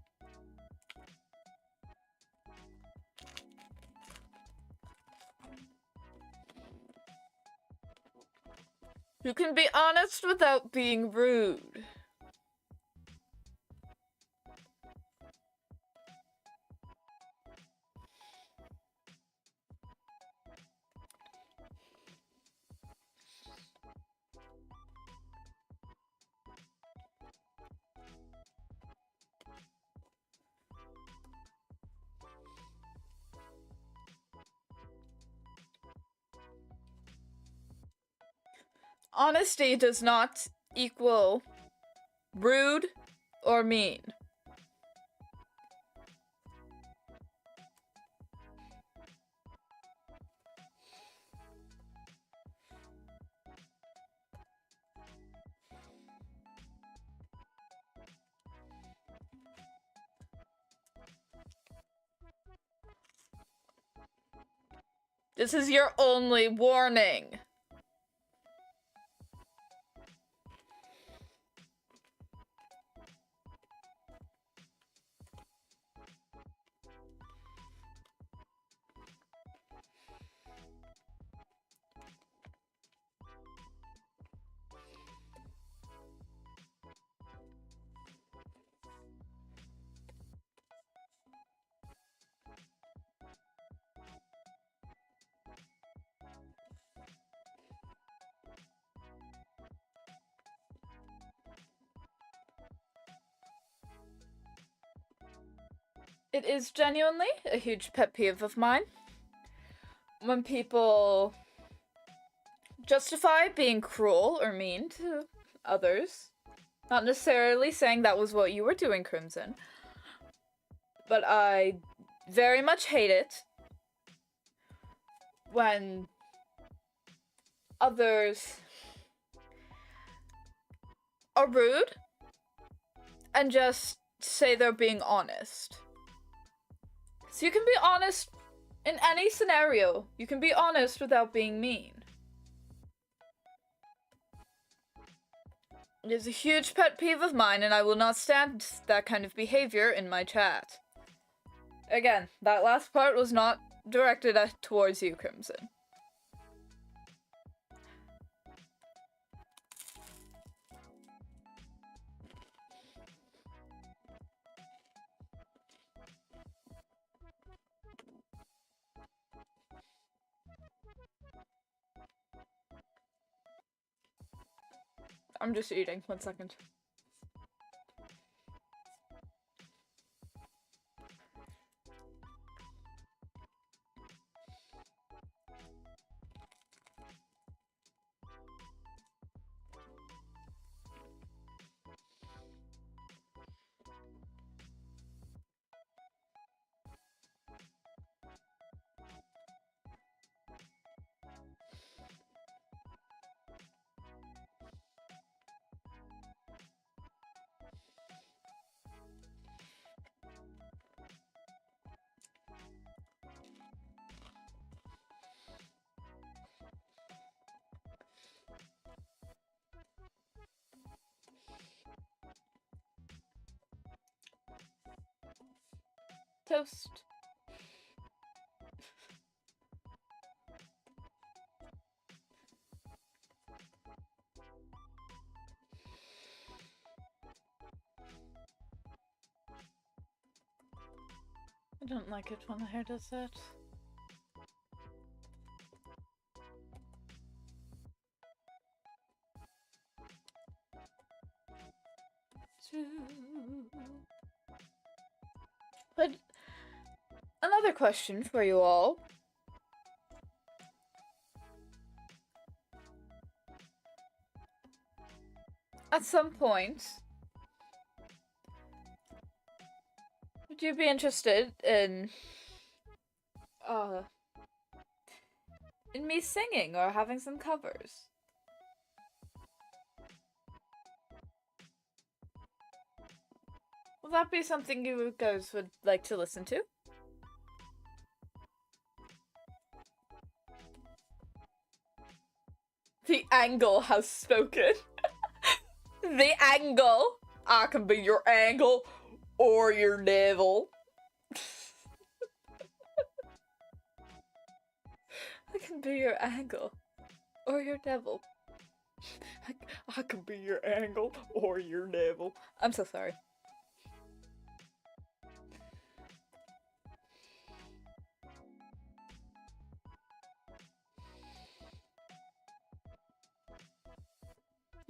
Speaker 1: You can be honest without being rude. Honesty does not equal rude or mean. This is your only warning. It is genuinely a huge pet peeve of mine when people justify being cruel or mean to others. Not necessarily saying that was what you were doing, Crimson, but I very much hate it when others are rude and just say they're being honest. So you can be honest in any scenario. You can be honest without being mean. It is a huge pet peeve of mine, and I will not stand that kind of behavior in my chat. Again, that last part was not directed towards you, Crimson. I'm just eating. 1 second. toast. I don't like it when the hair does that. But another question for you all. At some point, would you be interested in me singing or having some covers? Will that be something you guys would like to listen to? The angle has spoken. The angle. I can be your angle or your devil. I can be your angle or your devil. I can be your angle or your devil. I'm so sorry.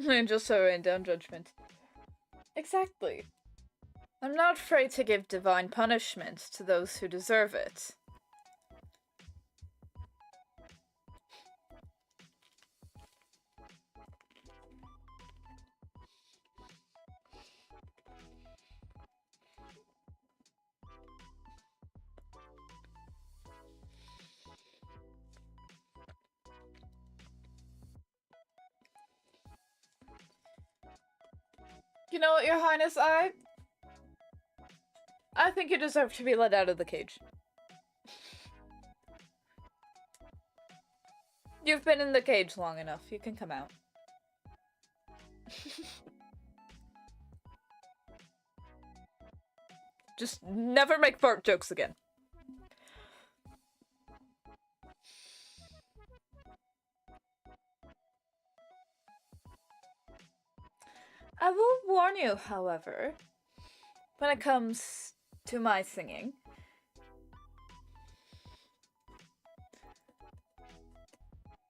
Speaker 1: Angels so rain down judgment. Exactly. I'm not afraid to give divine punishment to those who deserve it. You know what, Your Highness, I think you deserve to be let out of the cage. You've been in the cage long enough. You can come out. Just never make fart jokes again. I will warn you, however, when it comes to my singing,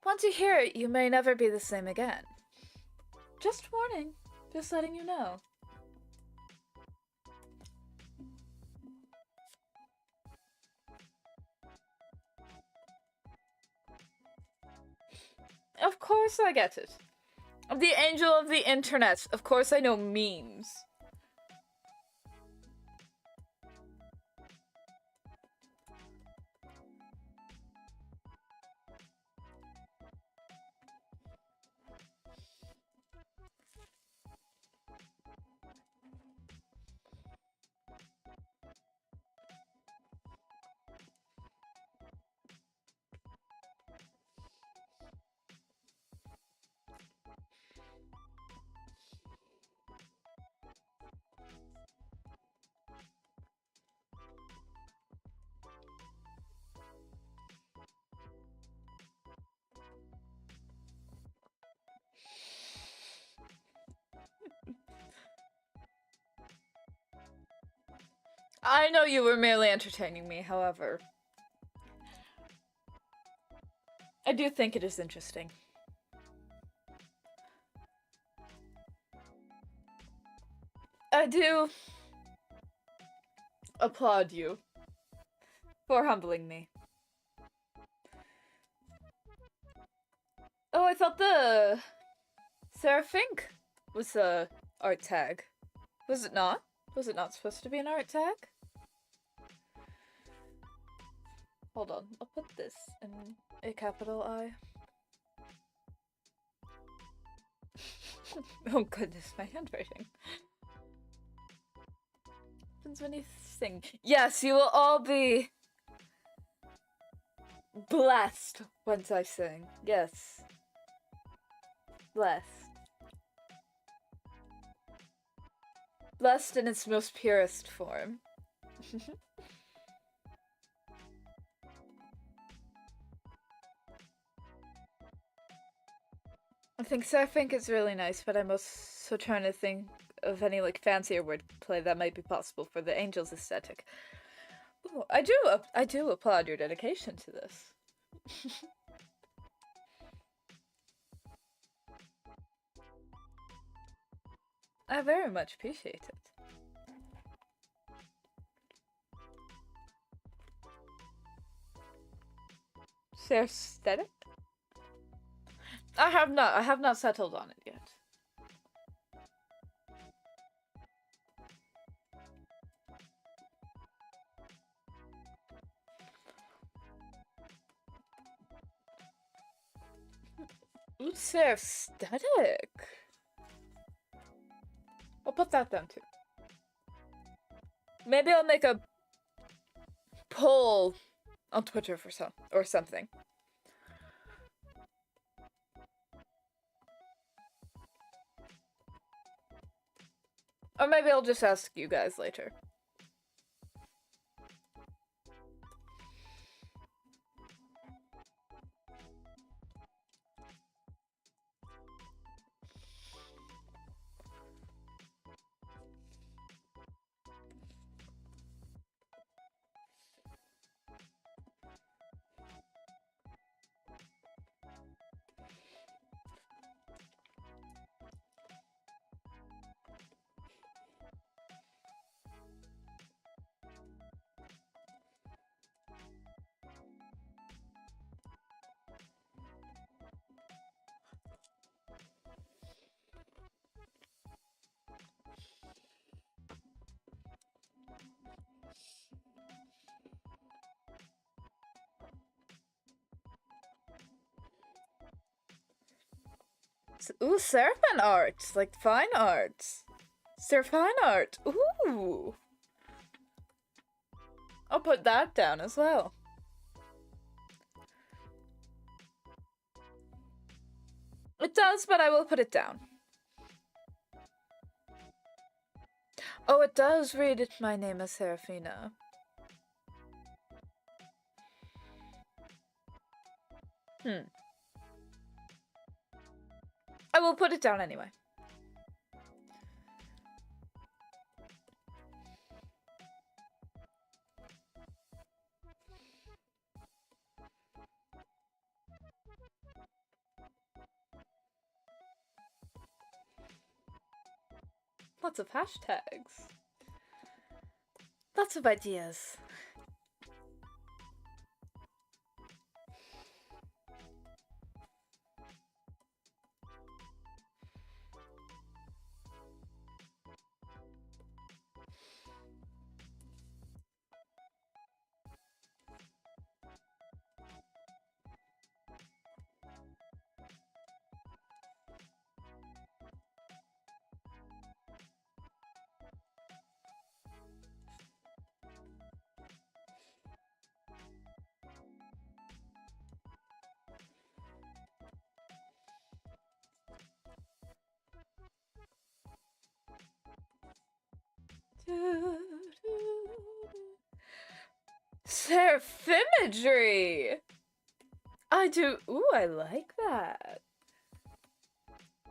Speaker 1: once you hear it, you may never be the same again. Just warning. Just letting you know. Of course I get it. I'm the angel of the internet. Of course I know memes. I know you were merely entertaining me, however. I do think it is interesting. I do applaud you for humbling me. Oh, I thought the Seraphim was a art tag. Was it not? Was it not supposed to be an art tag? Hold on, I'll put this in a capital I. Oh goodness, my handwriting. Happens when you sing. Yes, you will all be blessed once I sing. Yes. Blessed. Blessed in its most purest form. think so. I think it's really nice, but I'm also trying to think of any like fancier wordplay that might be possible for the angel's aesthetic. Ooh, I do applaud your dedication to this. I very much appreciate it. Aesthetic? I have not settled on it yet. Ooh, aesthetic. I'll put that down too. Maybe I'll make a poll on Twitter for something. Or maybe I'll just ask you guys later. Ooh, Seraphim art, like fine art. Seraphim art. Ooh. I'll put that down as well. It does, but I will put it down. Oh, it does read it. My name is Seraphina. I will put it down anyway. Lots of hashtags. Lots of ideas. Seraphimetry! I do. Ooh, I like that.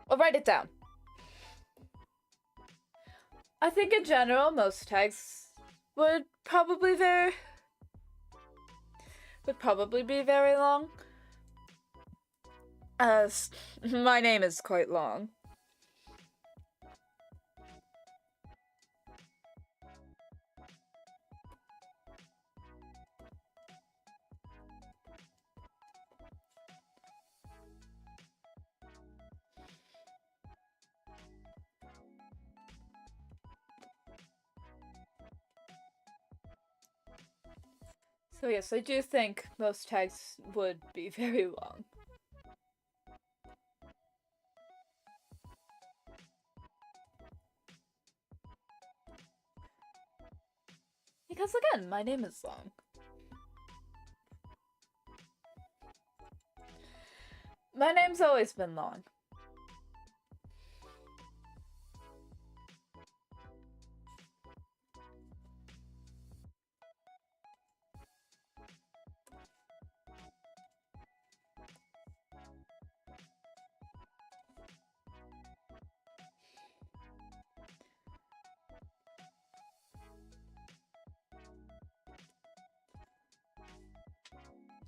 Speaker 1: I'll write it down. I think in general, most tags would probably be very long. As my name is quite long. So yes, I do think most tags would be very long. Because again, my name is long. My name's always been long.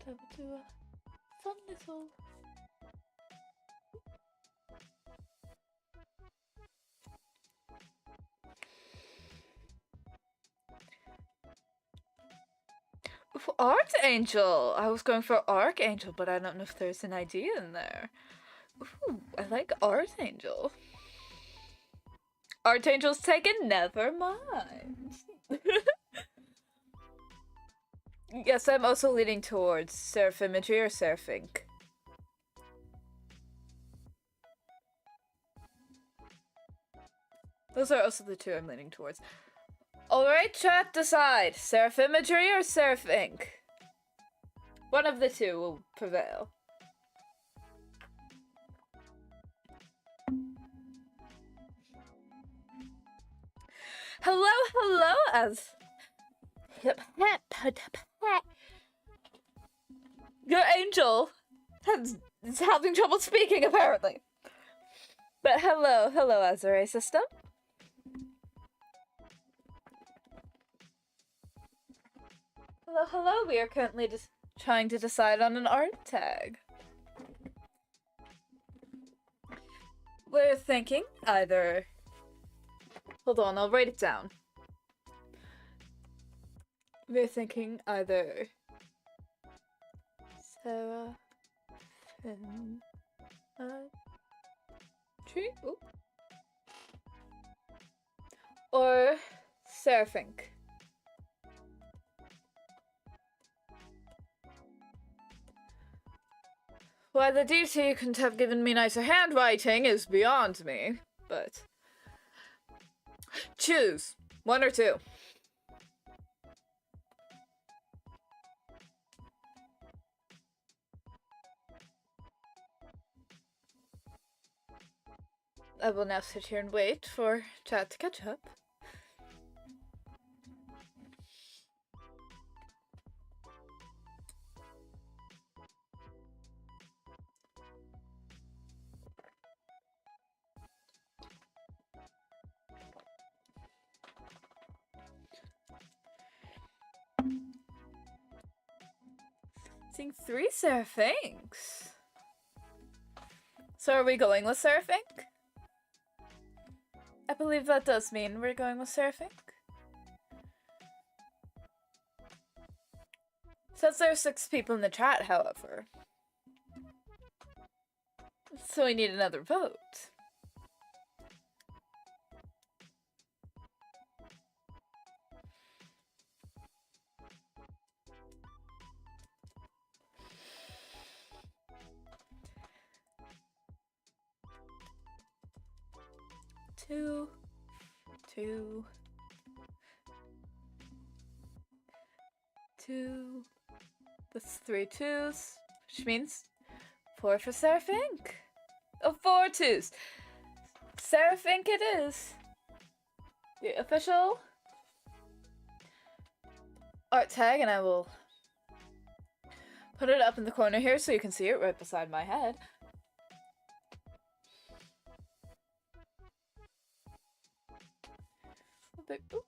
Speaker 1: that would do a fun little... Archangel! I was going for Archangel, but I don't know if there's an idea in there. Ooh, I like Archangel. Archangel's taken, never mind. Yes, I'm also leaning towards Seraphimetry or Seraphink. Those are also the two I'm leaning towards. Alright, chat, decide. Seraphimetry or Seraphink? One of the two will prevail. Hello, as... Your angel is having trouble speaking, apparently. But hello, Azure system. Hello, we are currently just trying to decide on an art tag. We're thinking either... Hold on, I'll write it down. We're thinking either... Seraphim... Tree? Ooh. Or... Seraphink. Why the Deity couldn't have given me nicer handwriting is beyond me, but... Choose. One or two. I will now sit here and wait for chat to catch up. Seeing 3 Seraphinks. So are we going with Seraphink? I believe that does mean we're going with Seraphink. Says there are 6 people in the chat, however. So we need another vote. Two. That's 3 2s, which means 4 for Seraphink. Oh, 4 2s. Seraphink it is. The official art tag, and I will put it up in the corner here so you can see it right beside my head. Ooh.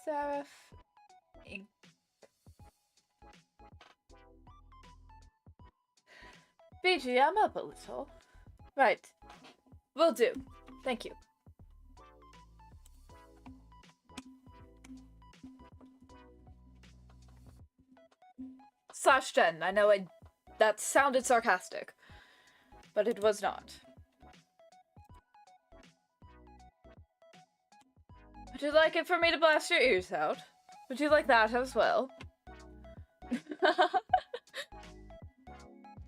Speaker 1: Seraph Ink. BG, I'm up a little. Right. Will do. Thank you. /Jen. I know that sounded sarcastic, but it was not. Would you like it for me to blast your ears out? Would you like that as well?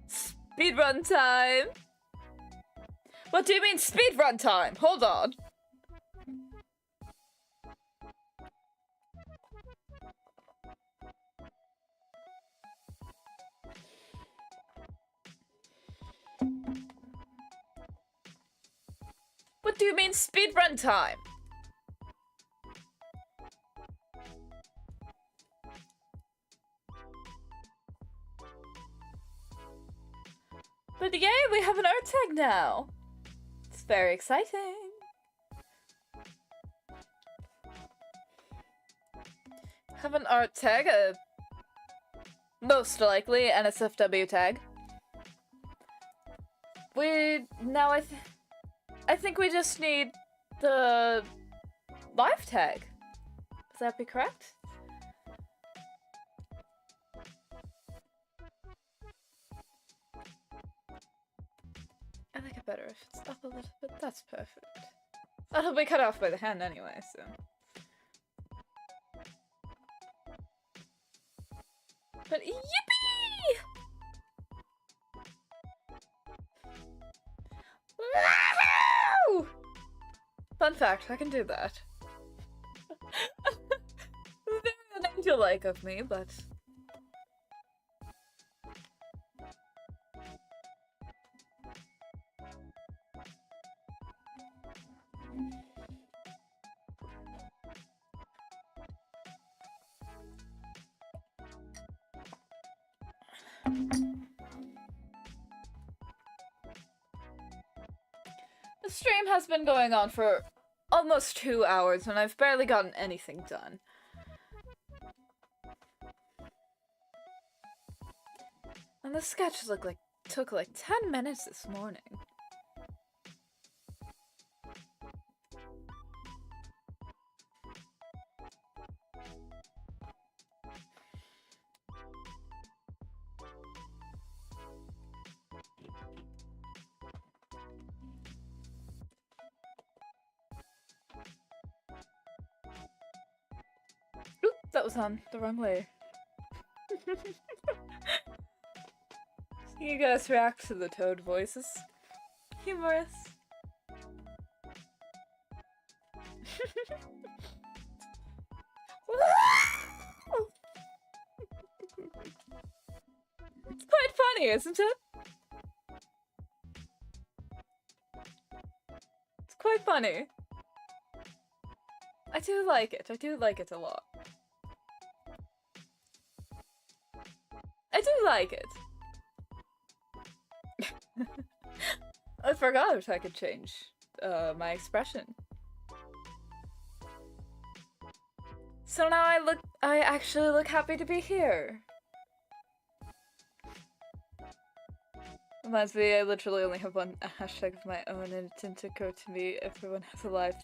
Speaker 1: Speedrun time! What do you mean speedrun time? Hold on. What do you mean speedrun time? But yay, we have an art tag now! It's very exciting. have an art tag, most likely NSFW tag. Now I think we just need the live tag. Would that be correct? I like it better if it's up a little bit. That's perfect. That'll be cut off by the hand anyway, so. But yippee! Woohoo! Fun fact, I can do that. Very angel-like of me, but... The stream has been going on for almost 2 hours and I've barely gotten anything done. And the sketch took like 10 minutes this morning. Oop, that was on the wrong layer. You guys react to the toad voices. Humorous. It's quite funny, isn't it? It's quite funny. I do like it. I do like it a lot. I do like it. I forgot if I could change my expression. So now I actually look happy to be here. Reminds me, I literally only have one hashtag of my own and it didn't occur to me everyone has a live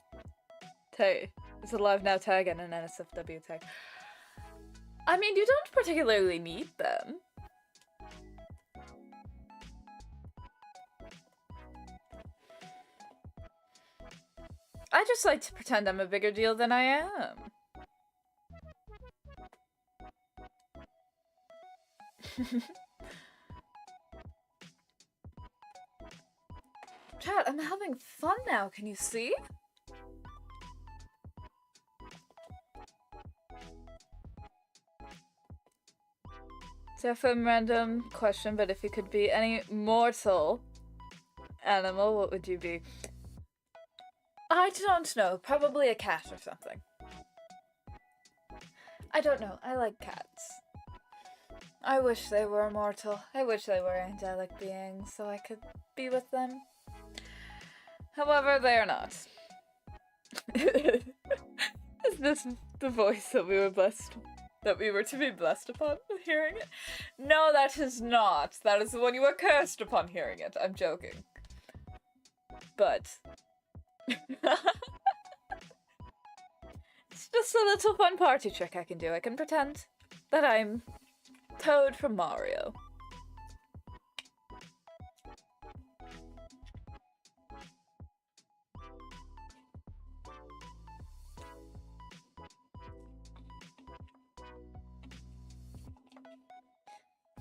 Speaker 1: tag. It's a live now tag and an NSFW tag. I mean, you don't particularly need them. I just like to pretend I'm a bigger deal than I am. Chat, I'm having fun now, can you see? Seraphim, random question, but if you could be any mortal animal, what would you be? I don't know. Probably a cat or something. I don't know. I like cats. I wish they were immortal. I wish they were angelic beings so I could be with them. However, they are not. Is this the voice that we were to be blessed upon hearing it? No, that is not. That is the one you were cursed upon hearing it. I'm joking. But... it's just a little fun party trick I can do. I can pretend that I'm Toad from Mario.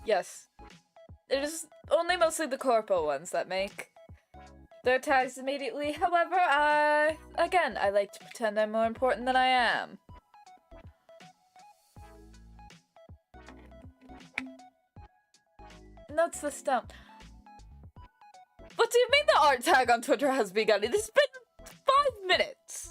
Speaker 1: Yes. It is only mostly the corpo ones that make their tags immediately. However, again, I like to pretend I'm more important than I am. Notes this down. What do you mean the art tag on Twitter has begun? It has been 5 minutes.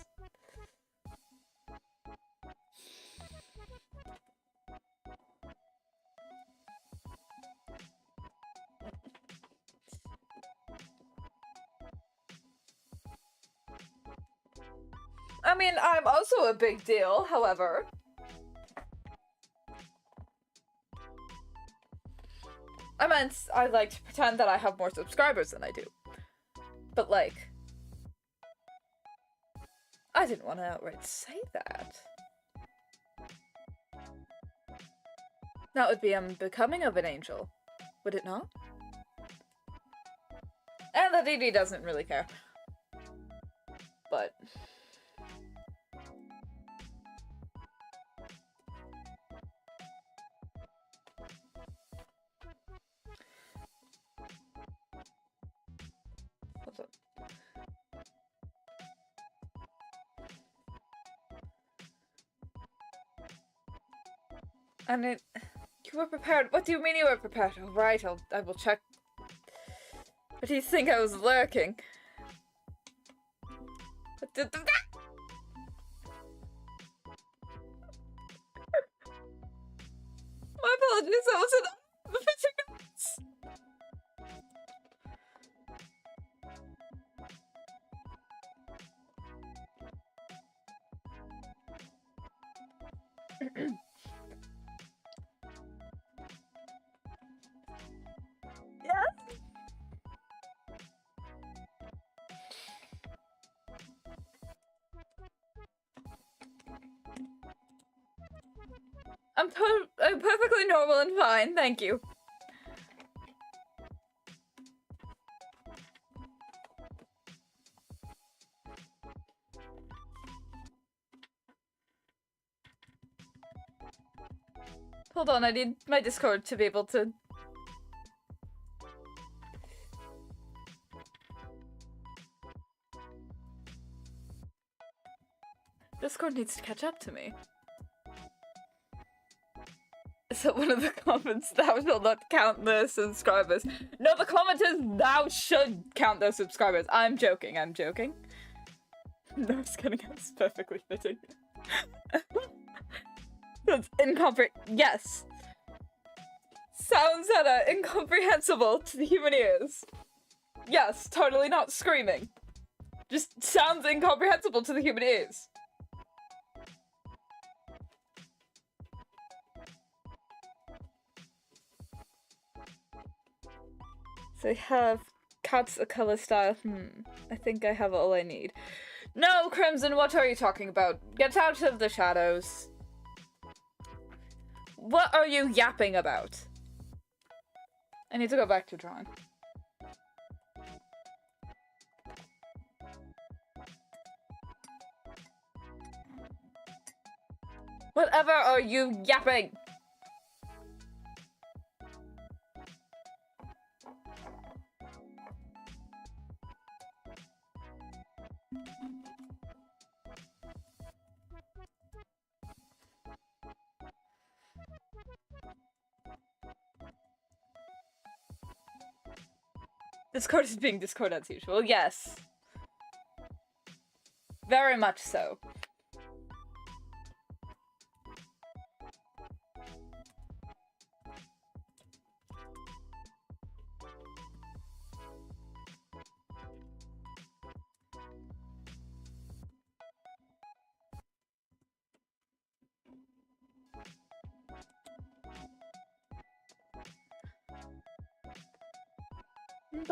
Speaker 1: I mean, I'm also a big deal, however. sense, I like to pretend that I have more subscribers than I do. But, like, I didn't want to outright say that. That would be unbecoming of an angel, would it not? And the Deity doesn't really care. But... what's up? And it... You were prepared. What do you mean you were prepared? Oh, right, I will check. But do you think I was lurking? My apologies, I wasn't Yes? I'm perfectly normal and fine, thank you. Hold on, I need my Discord to be able to... Discord needs to catch up to me. Is that one of the comments? Thou shalt not count the subscribers. No, the comment is thou should count those subscribers. I'm joking, I'm joking. No, I'm just kidding, it's perfectly fitting. That's yes. Sounds that are incomprehensible to the human ears. Yes, totally not screaming. Just sounds incomprehensible to the human ears. So I have cats a color style. I think I have all I need. No, Crimson, what are you talking about? Get out of the shadows. What are you yapping about? I need to go back to drawing. Whatever are you yapping? Discord is being Discord as usual, yes. Very much so.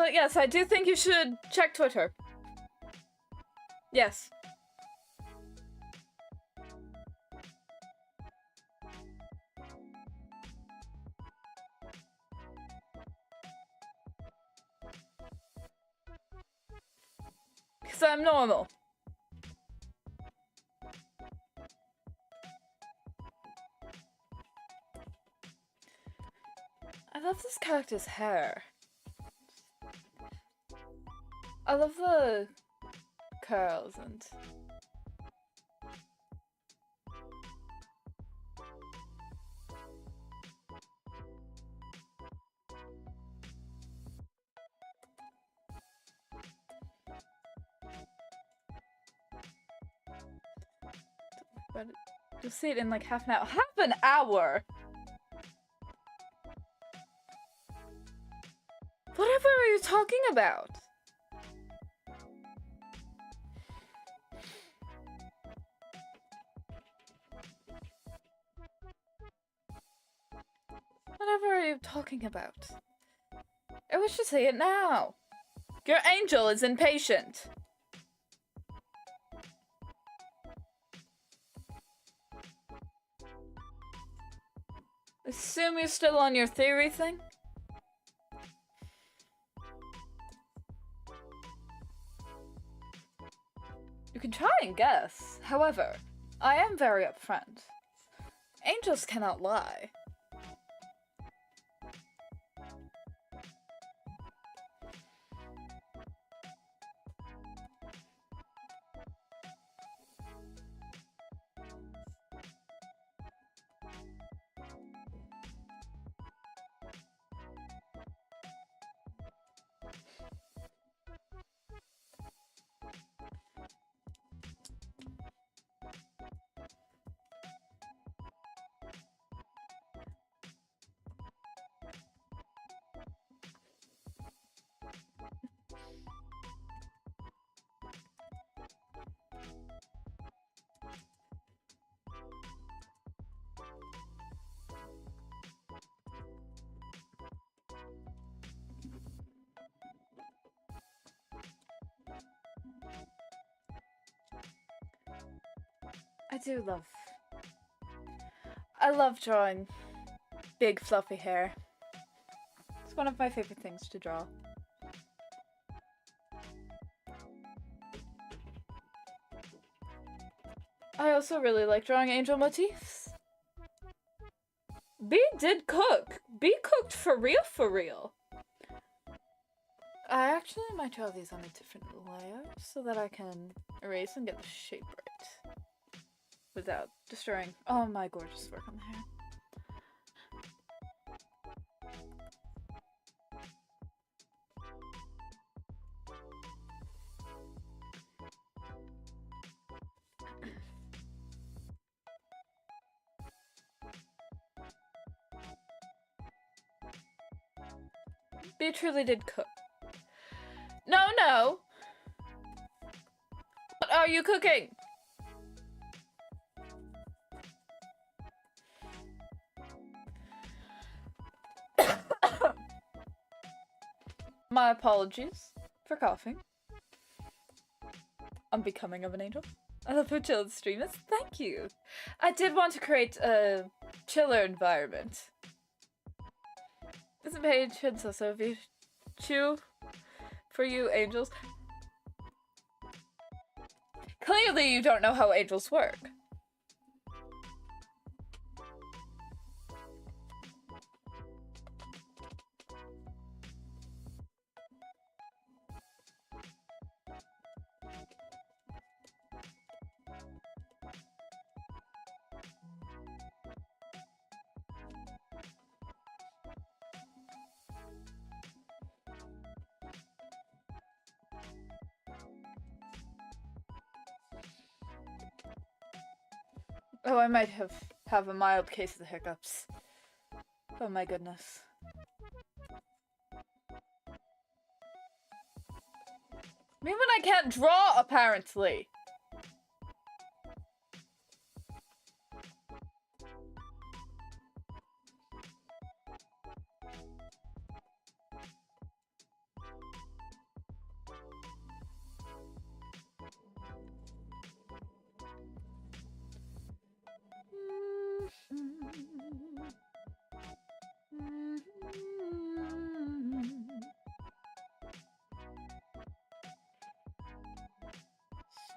Speaker 1: But yes, I do think you should check Twitter. Yes. Because I'm normal. I love this character's hair. I love the curls and... But you'll see it in like half an hour. Half an hour?! Whatever are you talking about? Whatever are you talking about? I wish to say it now. Your angel is impatient. Assume you're still on your theory thing? You can try and guess. However, I am very upfront. Angels cannot lie. I love drawing big fluffy hair. It's one of my favorite things to draw. I also really like drawing angel motifs. B did cook. B cooked for real, for real. I actually might draw these on a different layer so that I can erase and get the shape right without destroying all my gorgeous work on the hair. B truly did cook. No! What are you cooking? My apologies for coughing. Unbecoming of an angel. I love how chill the stream is. Thank you. I did want to create a chiller environment. Isn't patience also virtue for you, angels? Clearly you don't know how angels work. Oh, I might have a mild case of the hiccups. Oh my goodness. Even I can't draw, apparently.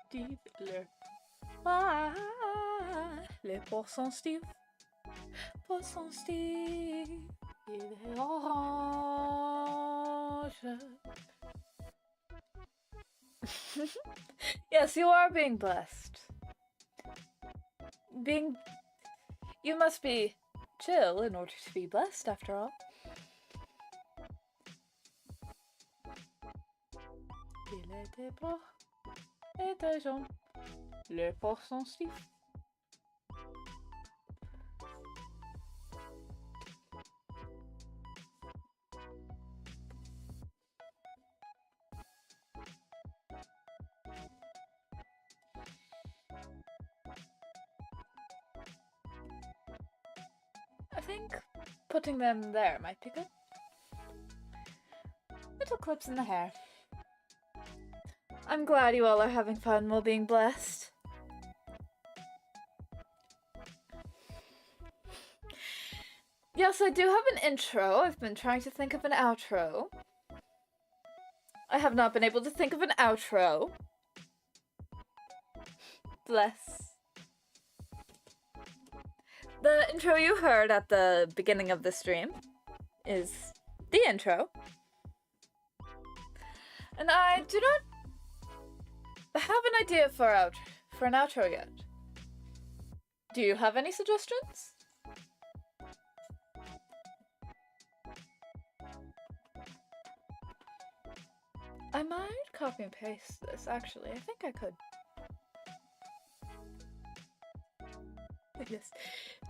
Speaker 1: Steve, les poissons Steve, poisson Steve, il est orange. Yes, you are being blessed. You must be chill in order to be blessed, after all. Il a des bras et des jambes, les poissons Steve. I think putting them there might be good. Little clips in the hair. I'm glad you all are having fun while being blessed. Yes, I do have an intro. I've been trying to think of an outro. I have not been able to think of an outro. Bless. The intro you heard at the beginning of the stream is the intro. And I do not have an idea for an outro yet. Do you have any suggestions? I might copy and paste this, actually. I think I could. Yes.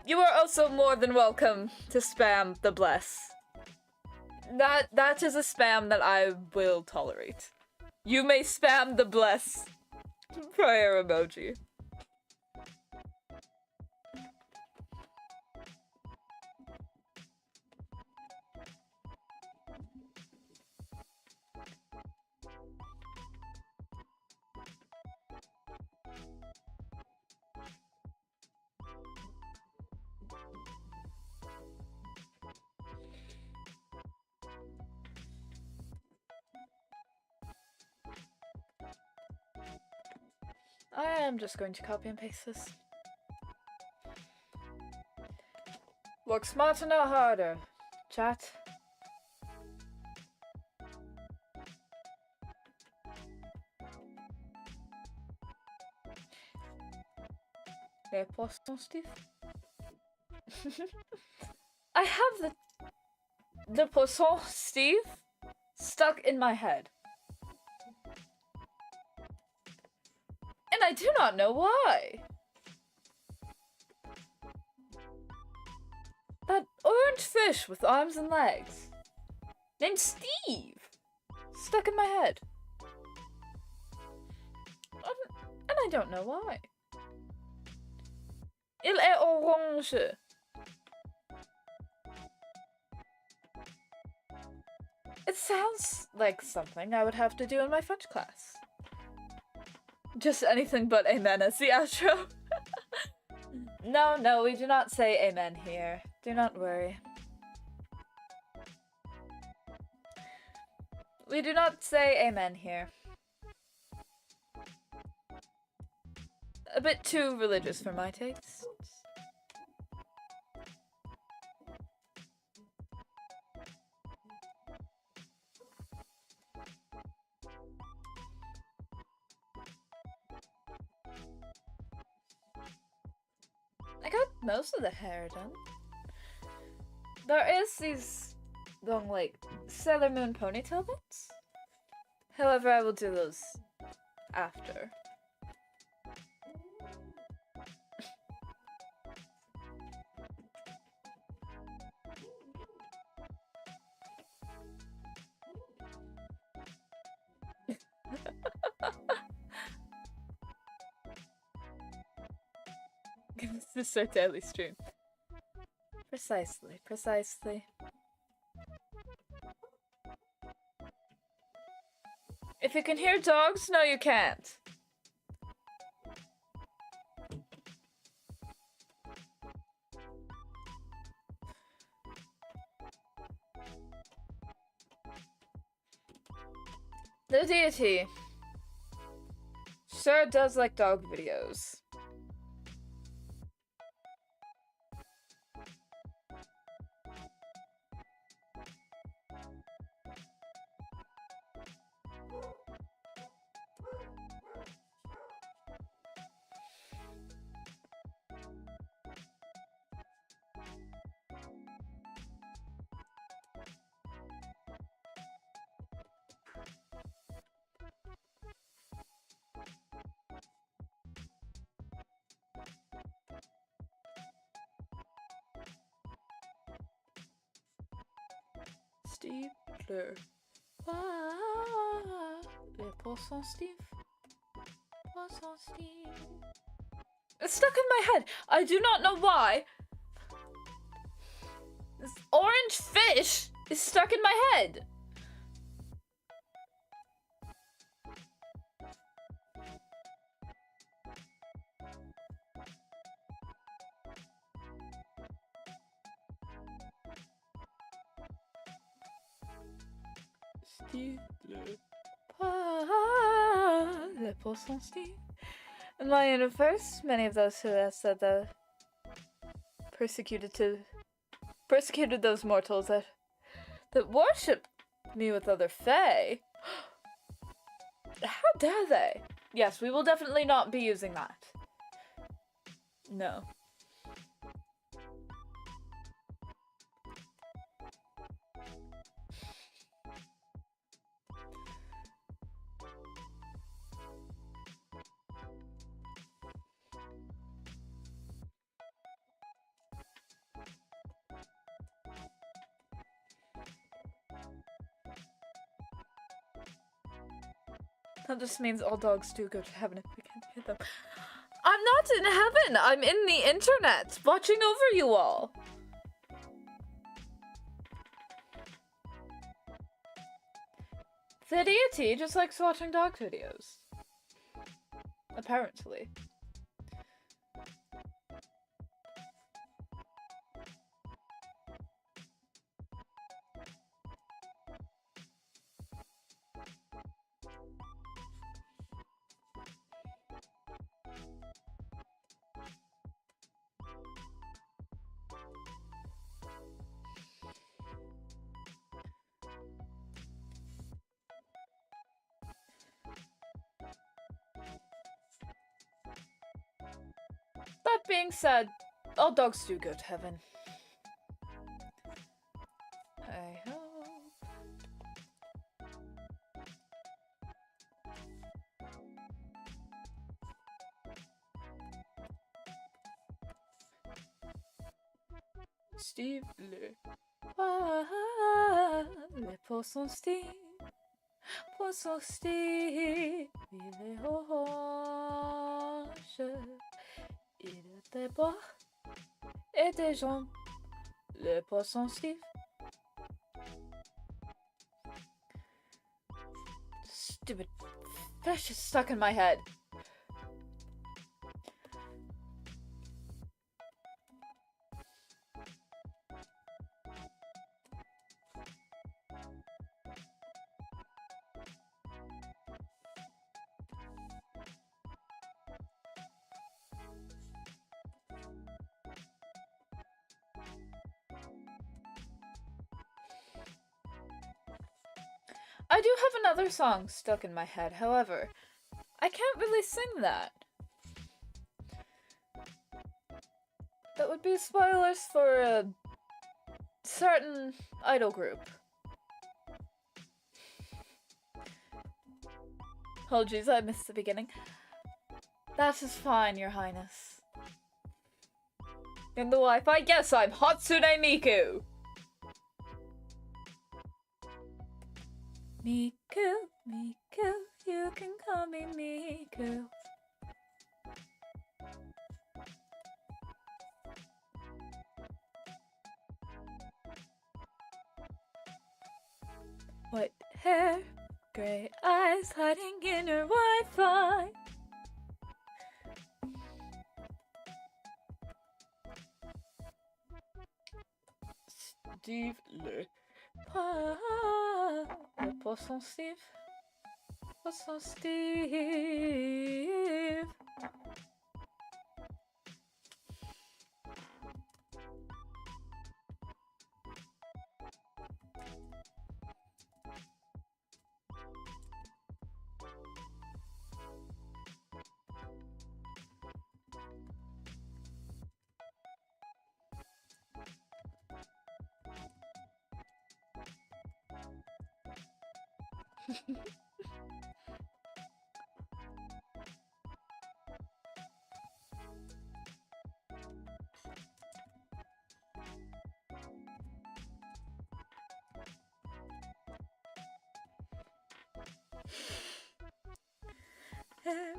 Speaker 1: You are also more than welcome to spam the bless. That is a spam that I will tolerate. You may spam the bless prayer emoji. I am just going to copy and paste this. Work smarter, not harder. Chat. Les poissons, Steve? I have the poisson, Steve, stuck in my head. And I do not know why. That orange fish with arms and legs, named Steve, stuck in my head. And I don't know why. Il est orange. It sounds like something I would have to do in my French class. Just anything but amen as the outro. No, we do not say amen here. Do not worry. We do not say amen here. A bit too religious for my tastes. I got most of the hair done. There is these long, like, Sailor Moon ponytail bits. However, I will do those after. This is our daily stream. Precisely. If you can hear dogs, no you can't. The Deity sure does like dog videos. Steve, le poisson Steve. Poisson Steve. It's stuck in my head. I do not know why. This orange fish is stuck in my head. Steve le pour son Steve. In my universe, many of those who have said that persecuted those mortals that worship me with other fae. How dare they? Yes, we will definitely not be using that. No. That just means all dogs do go to heaven if we can't hit them. I'm not in heaven! I'm in the internet, watching over you all! The Deity just likes watching dog videos. Apparently. That being said, all dogs do go to heaven. I hope. Steve le pour son Steve, il est orange, il a des bras et des jambes, le poisson Steve. Stupid fish is stuck in my head. I do have another song stuck in my head, however, I can't really sing that. That would be spoilers for a certain idol group. Oh jeez, I missed the beginning. That is fine, Your Highness. In the Wi-Fi, yes, I'm Hatsune Miku! Miku, Miku, you can call me Miku. White hair, gray eyes hiding in her Wi-Fi. Steve le poisson Steve. Poisson Steve.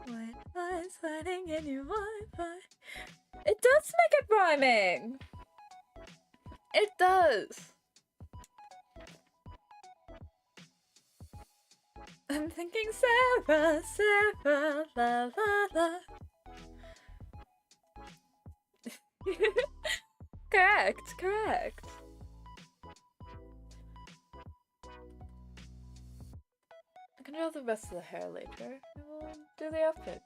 Speaker 1: White eyes hiding in your Wi-Fi. It does make it rhyming. It does. I'm thinking Sarah, Sarah, la la la. Correct, correct. draw the rest of the hair later. We'll do the outfit.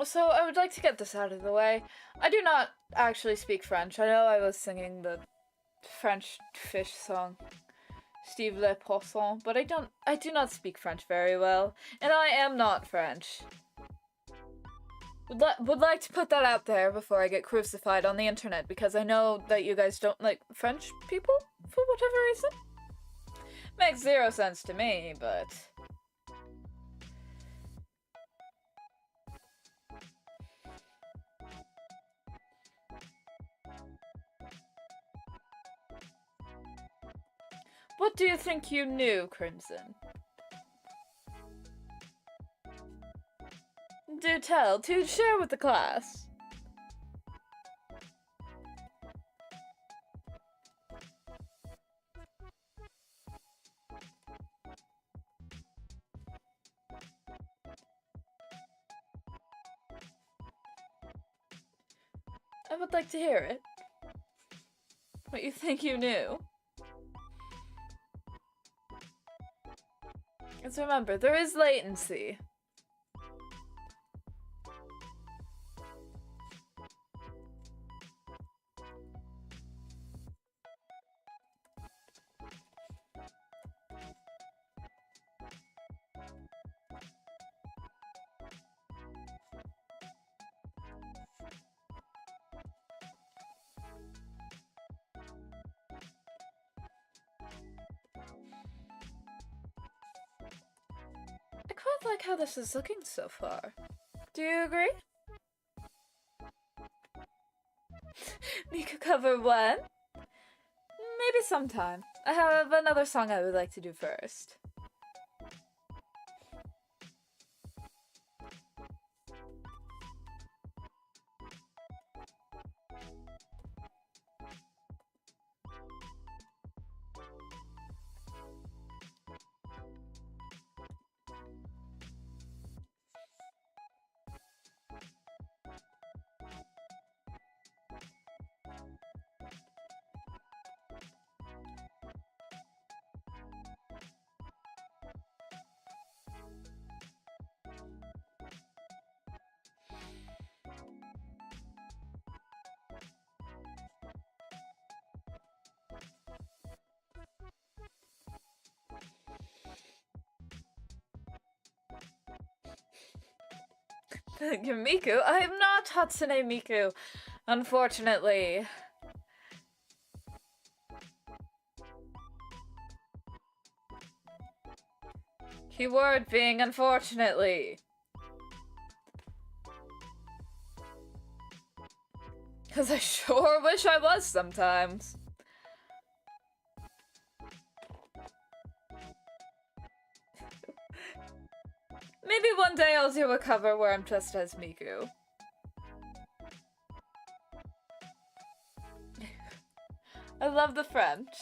Speaker 1: So, I would like to get this out of the way. I do not actually speak French. I know I was singing the French fish song, Steve Le Poisson, but I do not speak French very well, and I am not French. Would like to put that out there before I get crucified on the internet, because I know that you guys don't like French people, for whatever reason. Makes zero sense to me, but... What do you think you knew, Crimson? Do tell, to share with the class. I would like to hear it. What you think you knew. Let's remember, there is latency. I quite like how this is looking so far. Do you agree? Miku cover when? Maybe sometime. I have another song I would like to do first. Thank you, Miku. I am not Hatsune Miku, unfortunately. Keyword being unfortunately. Because I sure wish I was sometimes. Maybe one day I'll do a cover where I'm just as Miku. I love the French.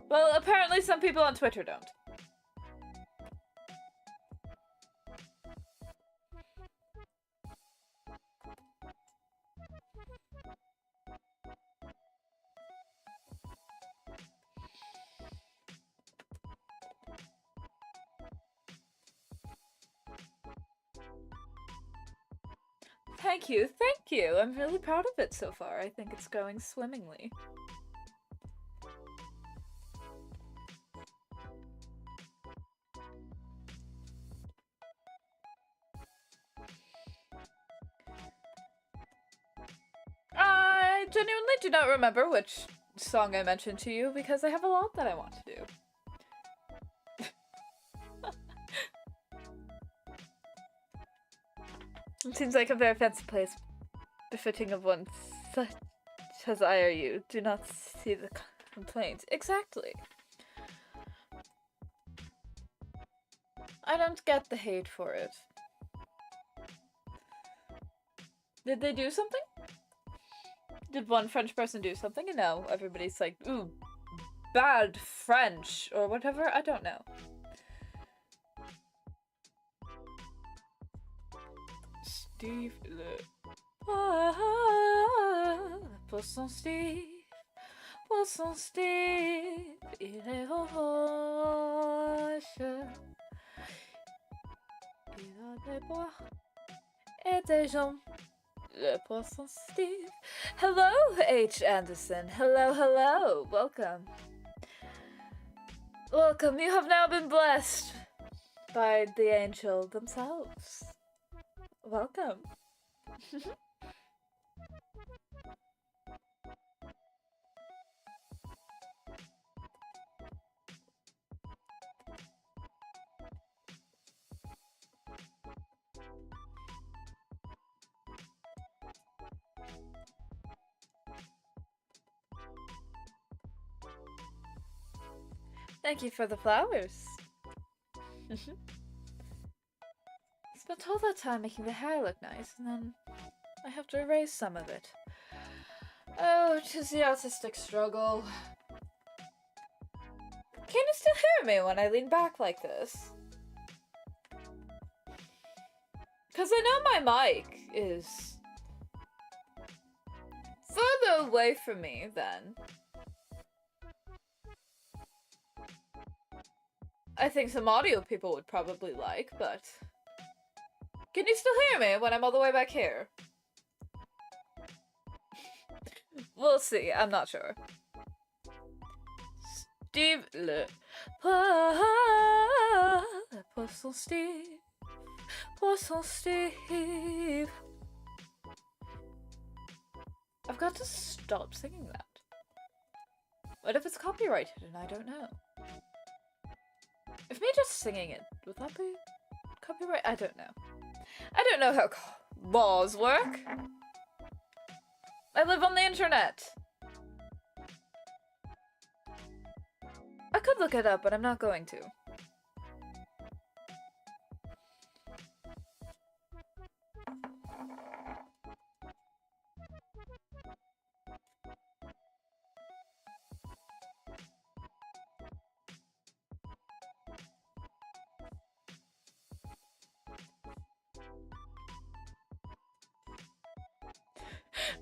Speaker 1: Well, apparently some people on Twitter don't. Thank you, thank you. I'm really proud of it so far. I think it's going swimmingly. I genuinely do not remember which song I mentioned to you because I have a lot that I want to do. It seems like a very fancy place, befitting of one such as I or you. Do not see the complaint. Exactly. I don't get the hate for it. Did they do something? Did one French person do something? And no, everybody's like, ooh, bad French, or whatever, I don't know. Steve le... Pour son Steve, il est roche. Il a des bois et des gens. Le poisson Steve. Hello, H. Anderson. Hello, hello. Welcome. Welcome. You have now been blessed by the angel themselves. Welcome. Thank you for the flowers. Spent all that time making the hair look nice, and then I have to erase some of it. Oh, 'tis the artistic struggle. Can you still hear me when I lean back like this? Because I know my mic is further away from me than I think some audio people would probably like, but can you still hear me when I'm all the way back here? We'll see, I'm not sure. Steve le poisson Steve, poisson Steve. I've got to stop singing that. What if it's copyrighted and I don't know? If me just singing it, would that be copyright? I don't know. I don't know how laws work. I live on the internet. I could look it up, but I'm not going to.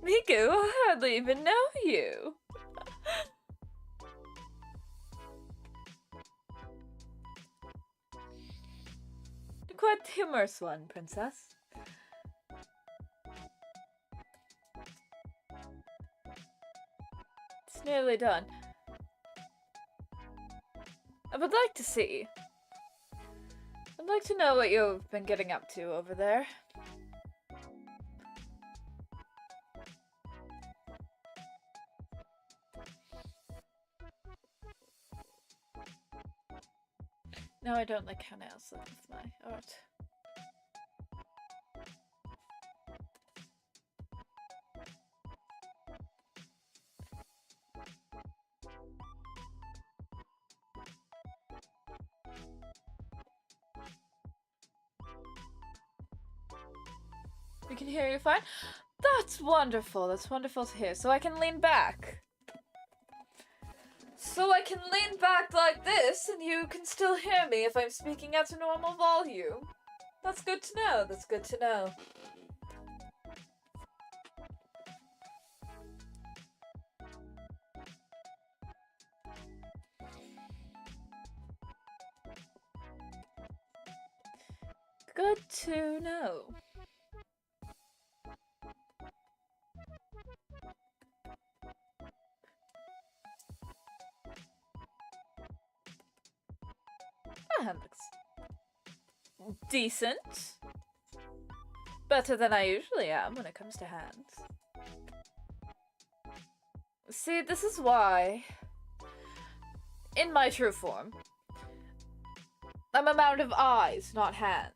Speaker 1: Miku, I hardly even know you. Quite humorous one, princess. It's nearly done. I would like to see. I'd like to know what you've been getting up to over there. No, I don't like how nails look with my art. We can hear you fine? That's wonderful. That's wonderful to hear. So I can lean back. So I can lean back like this and you can still hear me if I'm speaking at a normal volume. That's good to know. That's good to know. Good to know. My hand looks decent. Better than I usually am when it comes to hands. See, this is why, in my true form, I'm a man of eyes, not hands.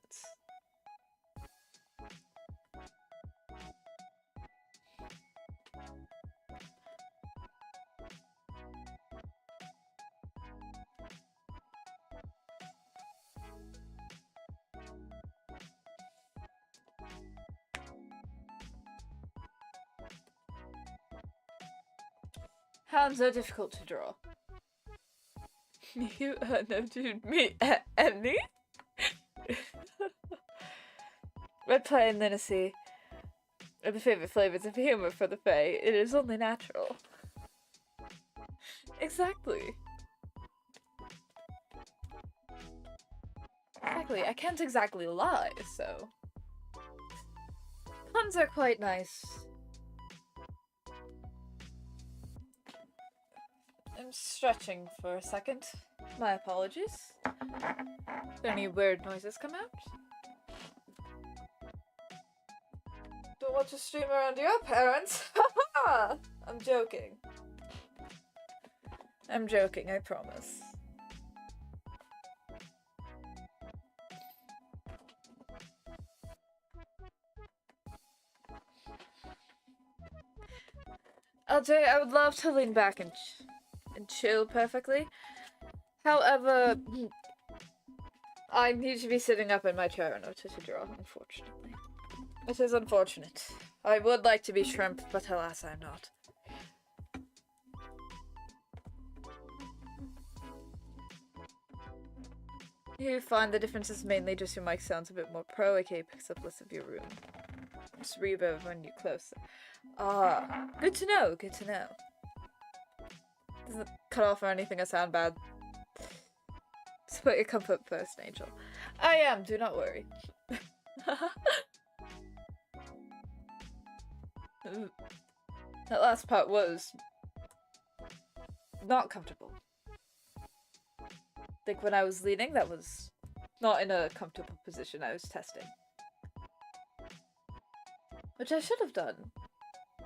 Speaker 1: Hands are difficult to draw. You noted me any? Red play and lunacy are the favourite flavours of humour for the Fae. It is only natural. Exactly. Exactly. I can't exactly lie, so... Puns are quite nice. I'm stretching for a second. My apologies. Did any weird noises come out? Don't want to stream around your parents? Haha! I'm joking. I'm joking, I promise. LJ, I would love to lean back and chill perfectly. However, I need to be sitting up in my chair in order to draw, unfortunately. It is unfortunate. I would like to be shrimp, but alas, I'm not. You find the difference is mainly just your mic sounds a bit more pro, aka picks up less of your room. Just reverb when you're closer. Ah, good to know, good to know. Doesn't cut off or anything or sound bad. Just put your comfort first, Angel. I am, do not worry. That last part was not comfortable. Like when I was leaning, that was not in a comfortable position. I was testing. Which I should have done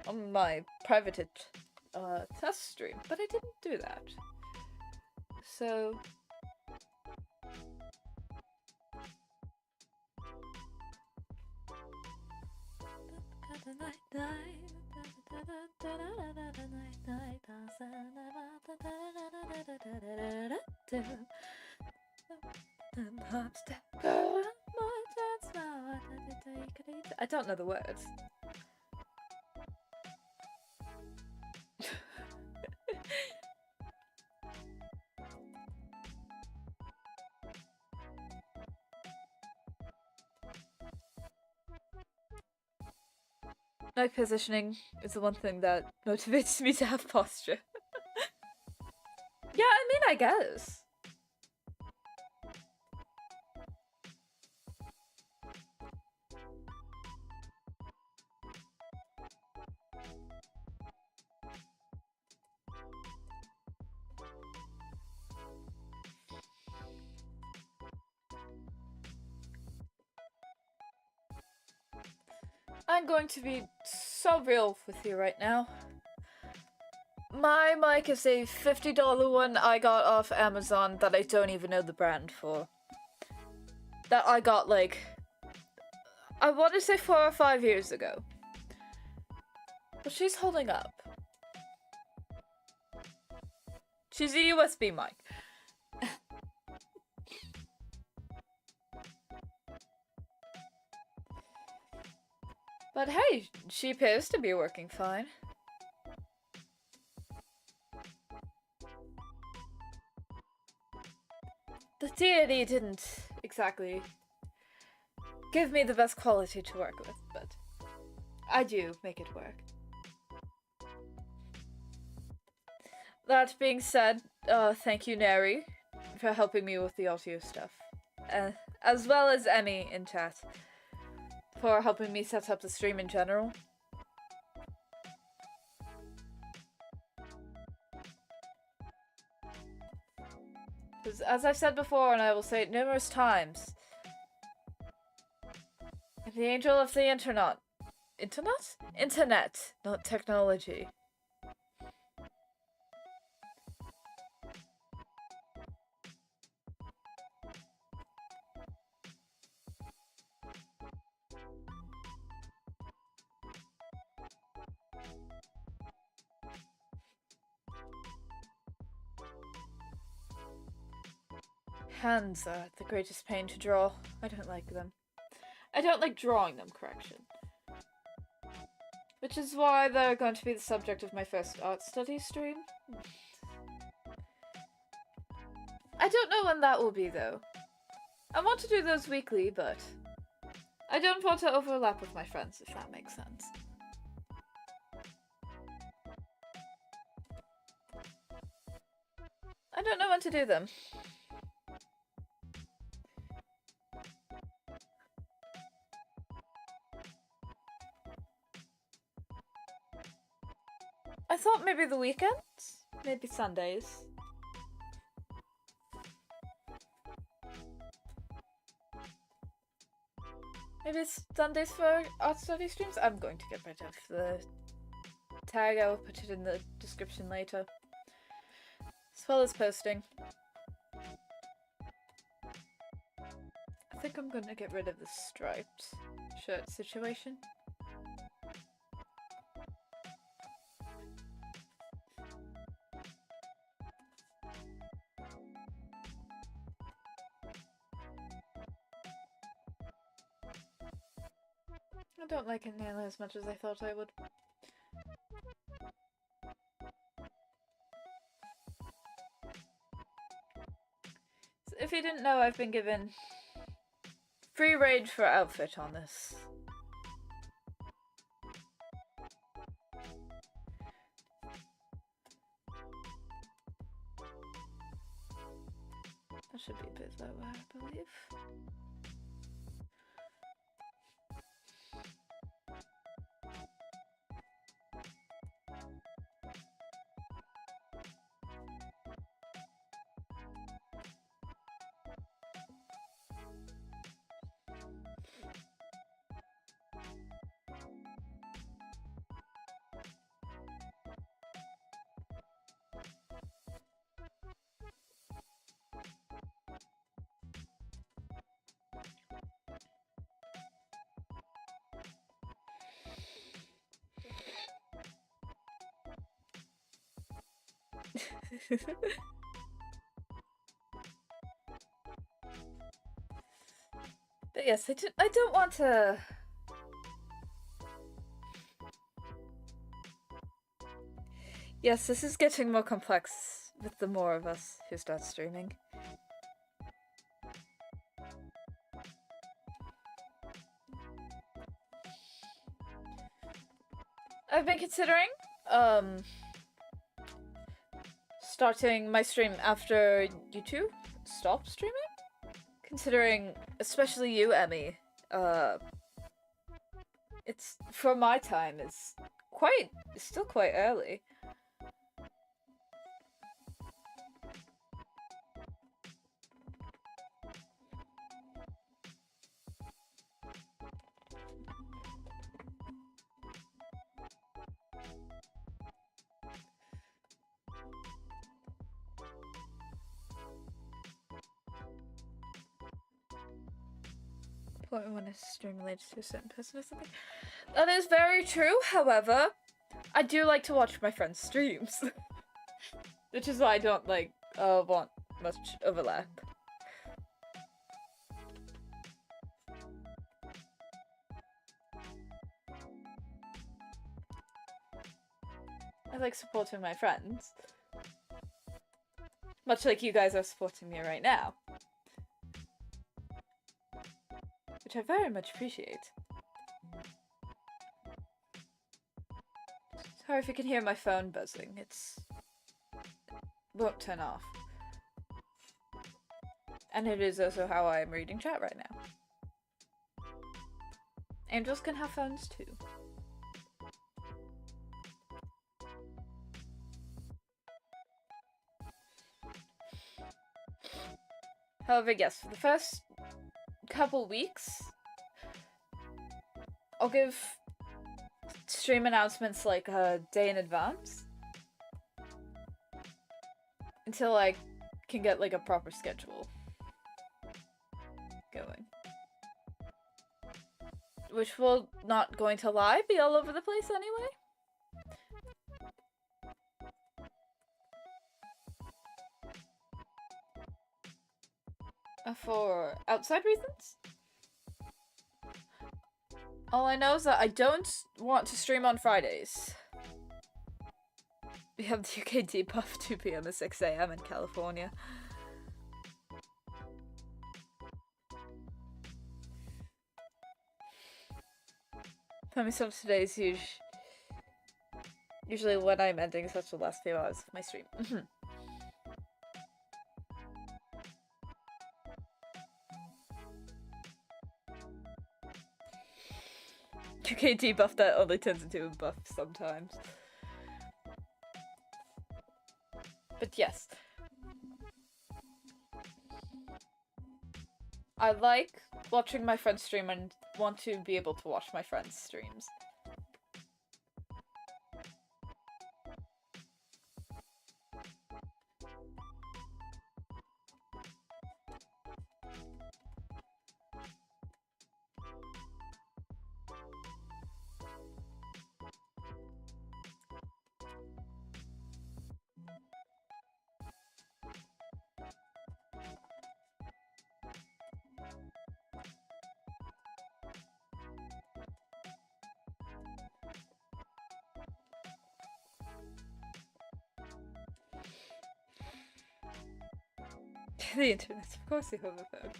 Speaker 1: on my private test stream, but I didn't do that. So... I don't know the words. Neck positioning is the one thing that motivates me to have posture. Yeah, I mean, I guess. I'm going to be so real with you right now. My mic is a $50 one I got off Amazon that I don't even know the brand for. That I got like, I want to say 4 or 5 years ago. But she's holding up. She's a USB mic. But hey, she appears to be working fine. The Deity didn't exactly give me the best quality to work with, but I do make it work. That being said, thank you, Neri, for helping me with the audio stuff. As well as Emmy in chat, for helping me set up the stream in general. Because as I've said before, and I will say it numerous times, I'm the angel of the internet. Internet? Internet, not technology. Hands are the greatest pain to draw. I don't like them. I don't like drawing them, correction. Which is why they're going to be the subject of my first art study stream. I don't know when that will be, though. I want to do those weekly, but I don't want to overlap with my friends, if that makes sense. I don't know when to do them. I thought maybe the weekends? Maybe Sundays. Maybe Sundays for art study streams? I'm going to get rid of the tag. I will put it in the description later. As well as posting. I think I'm going to get rid of the striped shirt situation. I don't like it nearly as much as I thought I would. So if you didn't know, I've been given free range for outfit on this. That should be a bit lower, I believe. But yes, I don't want to... Yes, this is getting more complex with the more of us who start streaming. I've been considering, starting my stream after you two stopped streaming. Considering, especially you, Emmy, it's, for my time, it's still quite early. When a stream related to a certain person or something. That is very true, however, I do like to watch my friends' streams. Which is why I don't, like, want much overlap. I like supporting my friends. Much like you guys are supporting me right now. Which I very much appreciate. Sorry if you can hear my phone buzzing, it won't turn off. And it is also how I am reading chat right now. Angels can have phones too. However, yes, for the first couple weeks, I'll give stream announcements like a day in advance until I can get like a proper schedule going. Which will, not going to lie, be all over the place anyway. For outside reasons? All I know is that I don't want to stream on Fridays. We have the UK debuff 2 PM and 6 AM in California. Myself today is usually when I'm ending such the last few hours of my stream. UK debuff that only turns into a buff sometimes. But yes. I like watching my friends stream and want to be able to watch my friends' streams. The internet, of course you have a phone.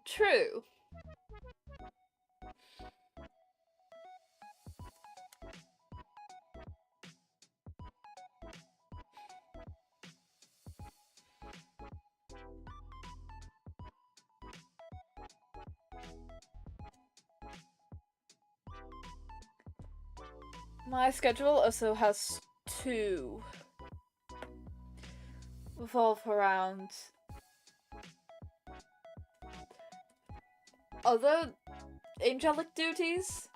Speaker 1: True. My schedule also has to revolve around other angelic duties.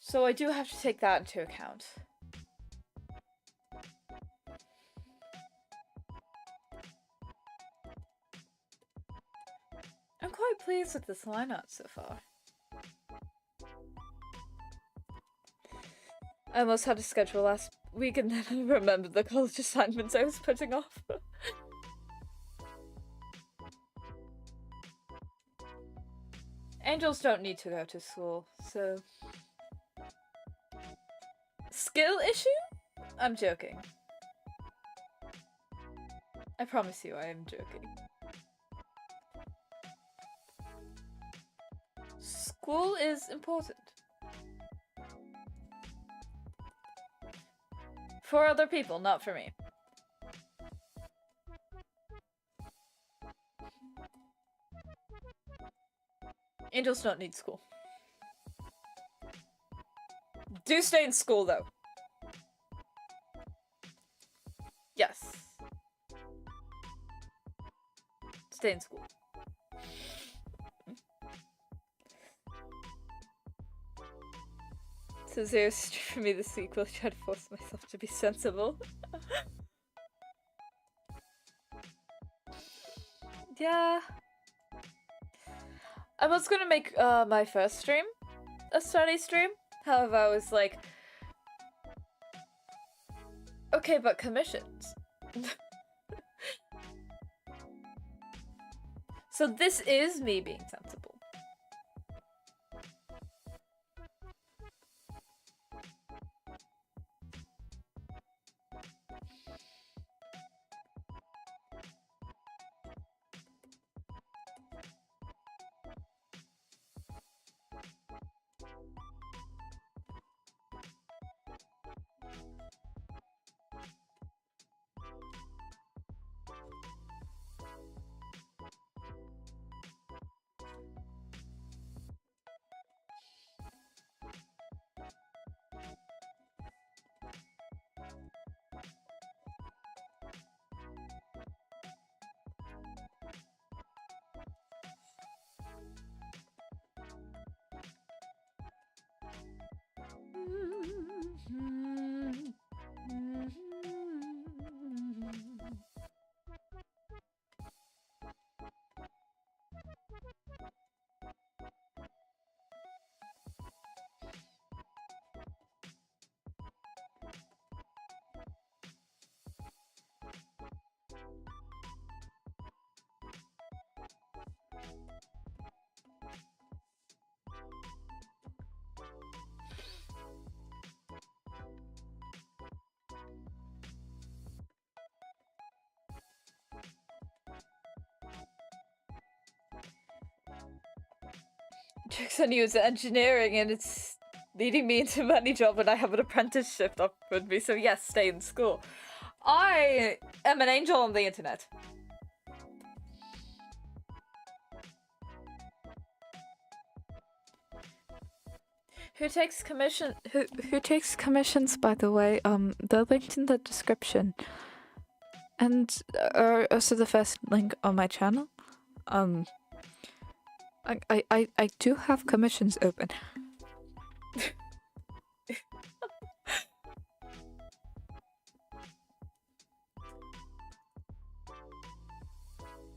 Speaker 1: So I do have to take that into account. I'm quite pleased with this lineup so far. I almost had a schedule last week and then I remembered the college assignments I was putting off. Angels don't need to go to school, so... Skill issue? I'm joking. I promise you I am joking. School is important. For other people, not for me. Angels don't need school. Do stay in school, though. Yes. Stay in school. So Zeus for me this week will try to force myself to be sensible. Yeah. I was gonna make my first stream a study stream. However, I was like, okay, but commissions. So this is me being sensible. Tricks on you is engineering, and it's leading me into money job, and I have an apprenticeship offered me, so yes, stay in school. I am an angel on the internet. Who takes commissions, by the way? They're linked in the description. And also the first link on my channel. I do have commissions open.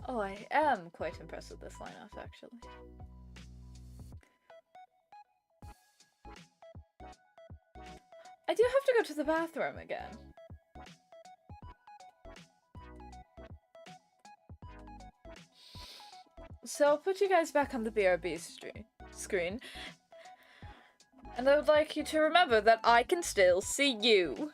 Speaker 1: Oh, I am quite impressed with this lineup, actually. I do have to go to the bathroom again. So I'll put you guys back on the BRB screen. And I would like you to remember that I can still see you.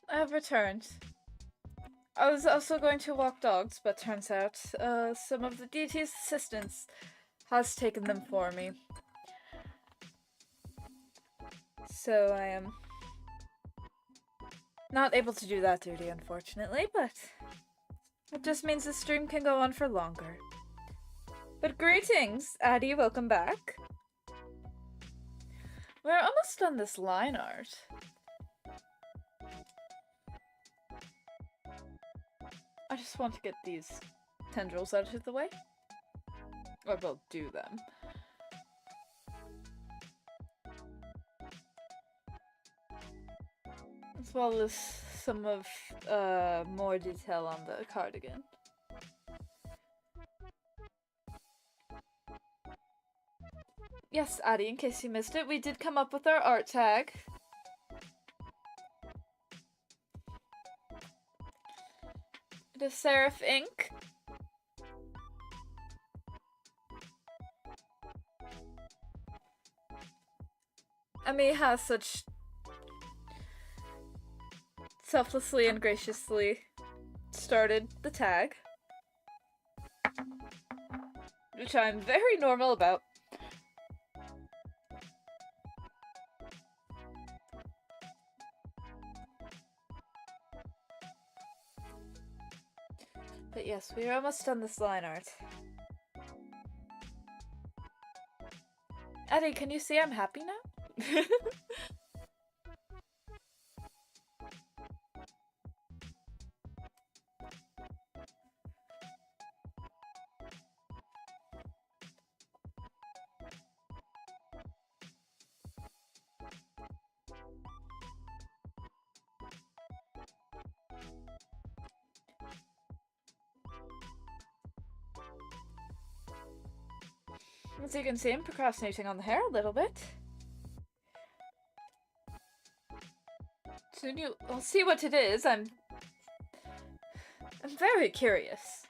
Speaker 1: I have returned. I was also going to walk dogs, but turns out some of the deity's assistants has taken them for me. So I am not able to do that duty, unfortunately, but it just means the stream can go on for longer. But greetings, Addie, welcome back. We're almost done this line art. I just want to get these tendrils out of the way. Or we'll do them. As well as some of more detail on the cardigan. Yes, Addie, in case you missed it, we did come up with our art tag. It is Seraph Ink. Emmy has such selflessly and graciously started the tag, which I'm very normal about. But yes, we are almost done this line art. Eddie, can you see I'm happy now? As you can see, I'm procrastinating on the hair a little bit. Soon you'll see what it is. I'm very curious.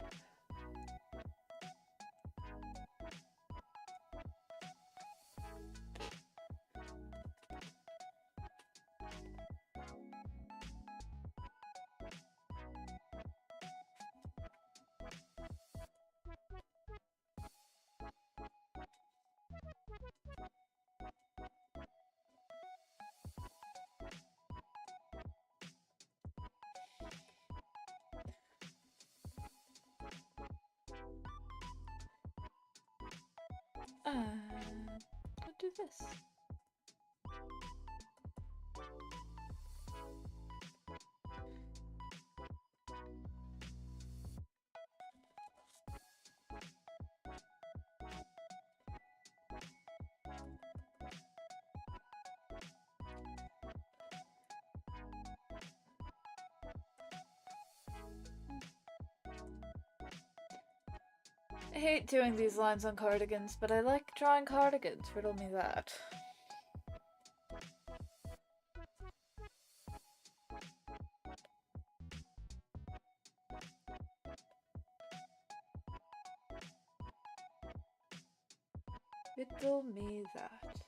Speaker 1: I'll do this. I hate doing these lines on cardigans, but I like drawing cardigans, riddle me that. Riddle me that.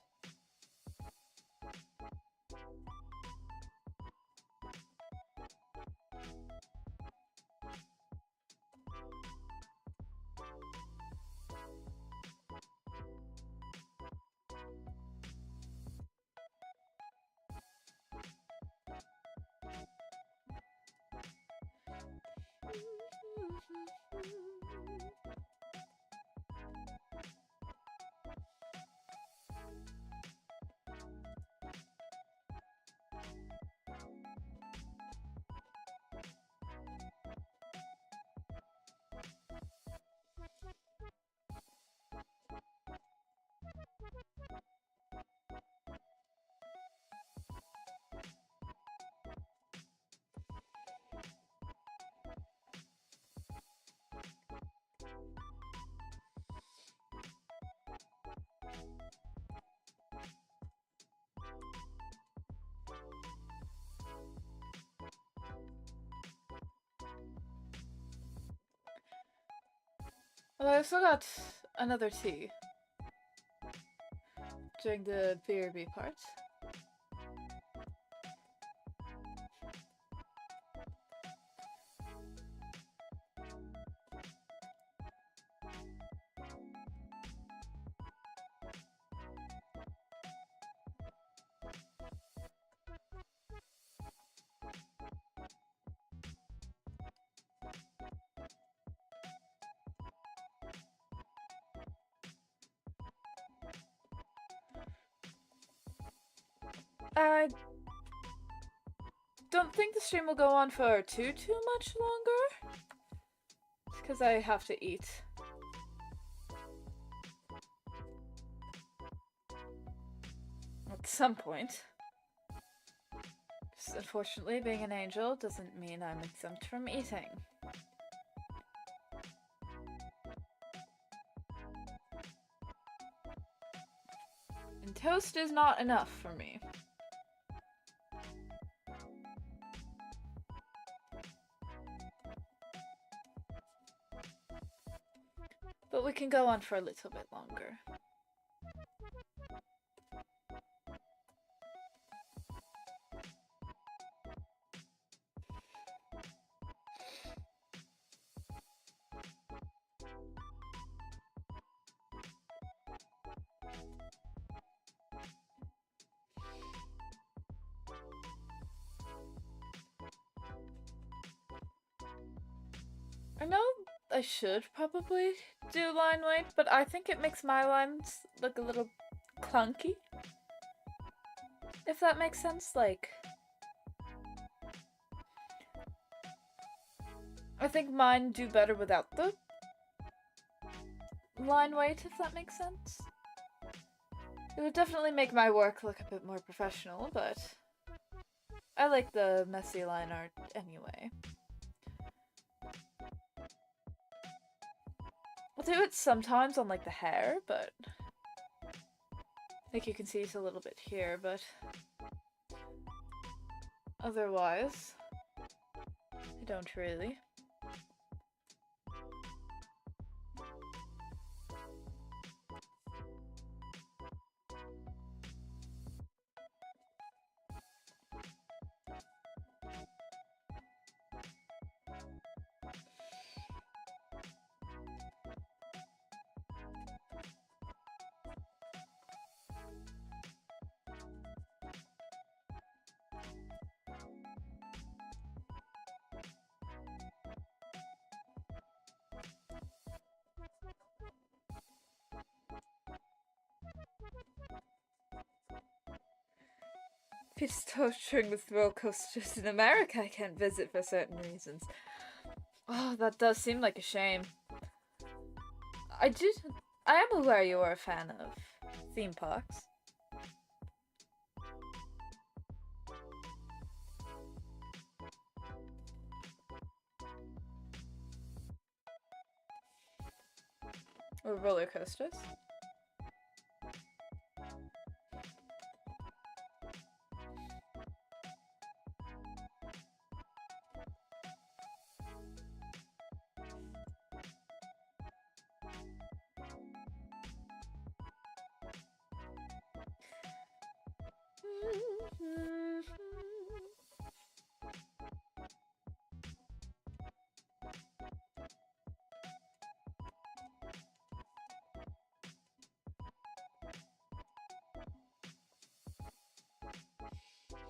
Speaker 1: Well, I also got another tea during the BRB part. I don't think the stream will go on for too much longer. It's because I have to eat. At some point. Just unfortunately, being an angel doesn't mean I'm exempt from eating. And toast is not enough for me. But we can go on for a little bit longer. I know I should probably do line weight, but I think it makes my lines look a little clunky. If that makes sense, like... I think mine do better without the line weight, if that makes sense. It would definitely make my work look a bit more professional, but I like the messy line art anyway. I'll do it sometimes on like the hair, but like you can see it's a little bit here, but otherwise I don't really. If it's torturing with roller coasters in America I can't visit for certain reasons. Oh, that does seem like a shame. I am aware you are a fan of theme parks. Or roller coasters.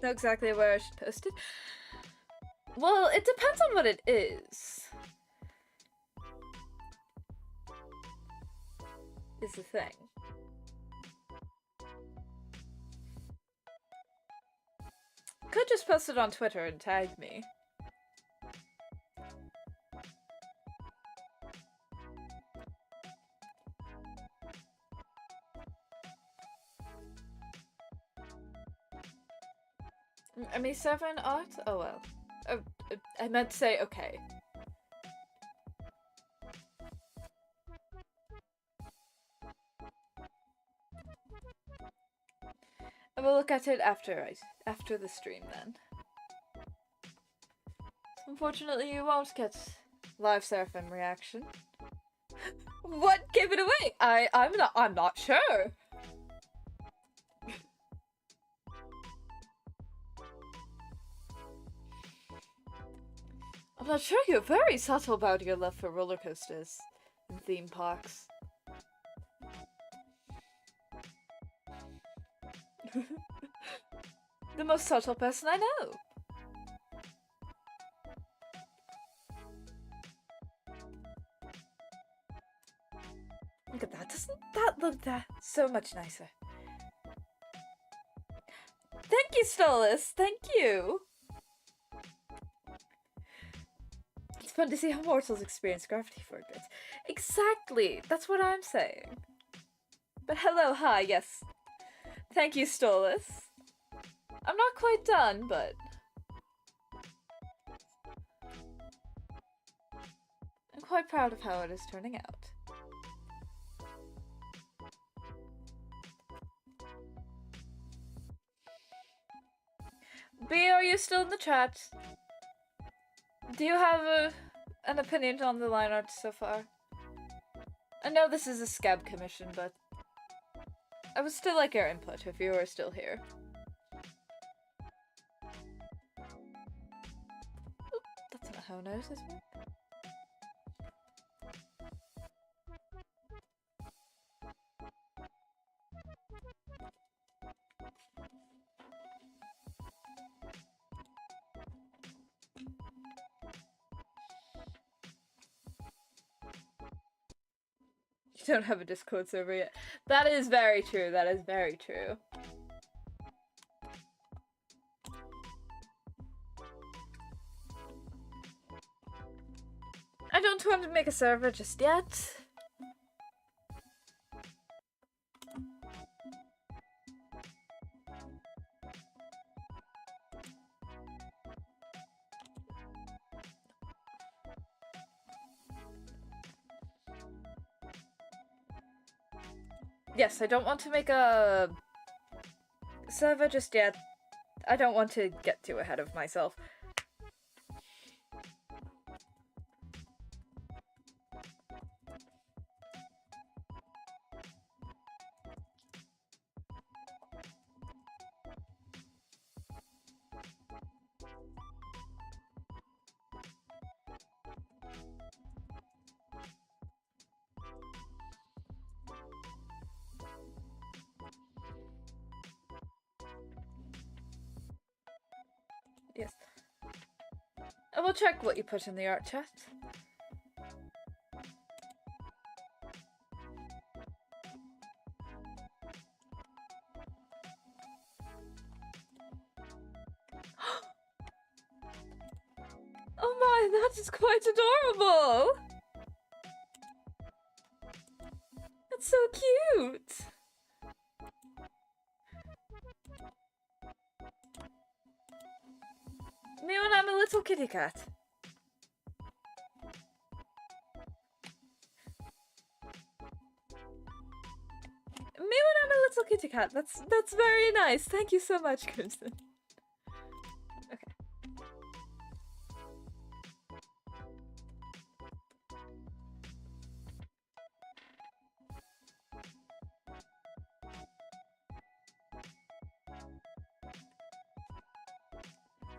Speaker 1: Know exactly where I should post it? Well, it depends on what it is. Is the thing. Could just post it on Twitter and tag me. Me7 art? Oh well. Oh, I meant to say okay. I will look at it after the stream then. Unfortunately, you won't get live Seraphim reaction. What gave it away? I'm not sure. I'm not sure. You're very subtle about your love for roller coasters and theme parks. The most subtle person I know. Look at that. Doesn't that look so much nicer? Thank you, Stolas! Thank you! It's fun to see how mortals experience gravity for a bit. Exactly! That's what I'm saying. But hello, hi, yes. Thank you, Stolas. I'm not quite done, but... I'm quite proud of how it is turning out. B, are you still in the chat? Do you have an opinion on the line art so far? I know this is a scab commission, but I would still like your input if you are still here. Oop, that's not how noses work. You don't have a Discord server yet. That is very true. That is very true. I don't want to make a server just yet. Yes, I don't want to make a server just yet. I don't want to get too ahead of myself. Yes. I will check what you put in the art chat. Oh my, that is quite adorable! That's so cute! Me when I'm a little kitty cat. Me when I'm a little kitty cat. That's very nice. Thank you so much, Crimson. Okay.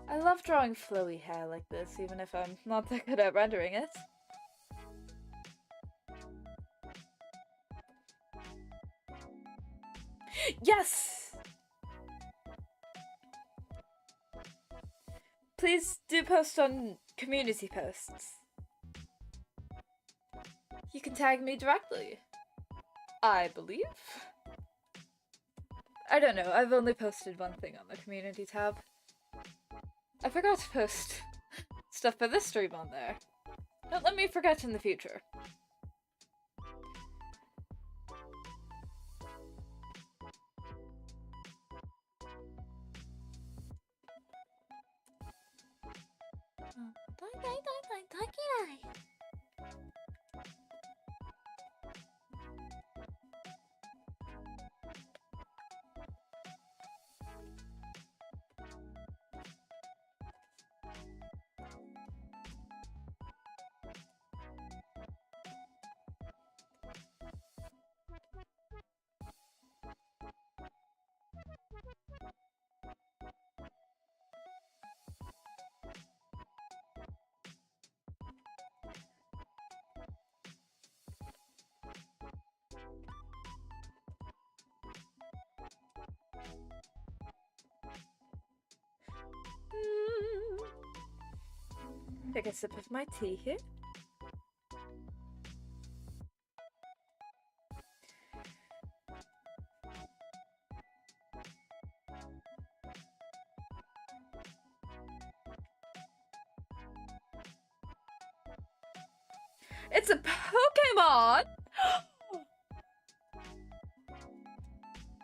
Speaker 1: I love drawing flowy hair like this, even if I'm not that good at rendering it. Yes! Please do post on community posts. You can tag me directly, I believe. I don't know, I've only posted one thing on the community tab. I forgot to post stuff for this stream on there. Don't let me forget in the future. Take a sip of my tea here. It's a Pokemon!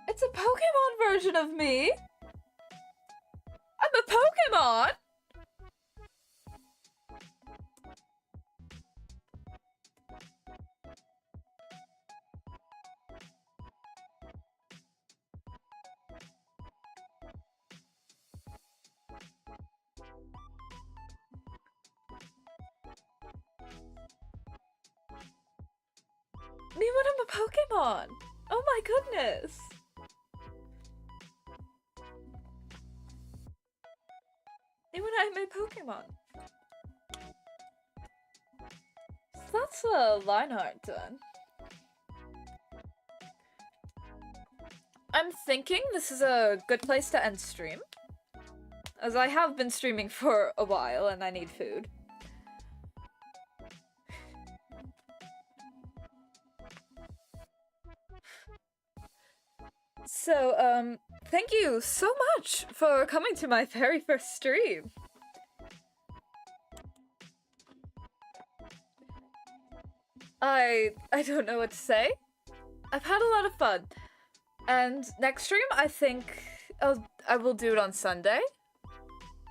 Speaker 1: It's a Pokemon version of me! I'm a Pokemon! Me when I'm a Pokemon! Oh my goodness! Me when I'm a Pokemon. So that's a line art done. I'm thinking this is a good place to end stream, as I have been streaming for a while and I need food. So, thank you so much for coming to my very first stream. I don't know what to say. I've had a lot of fun. And next stream, I think I will do it on Sunday.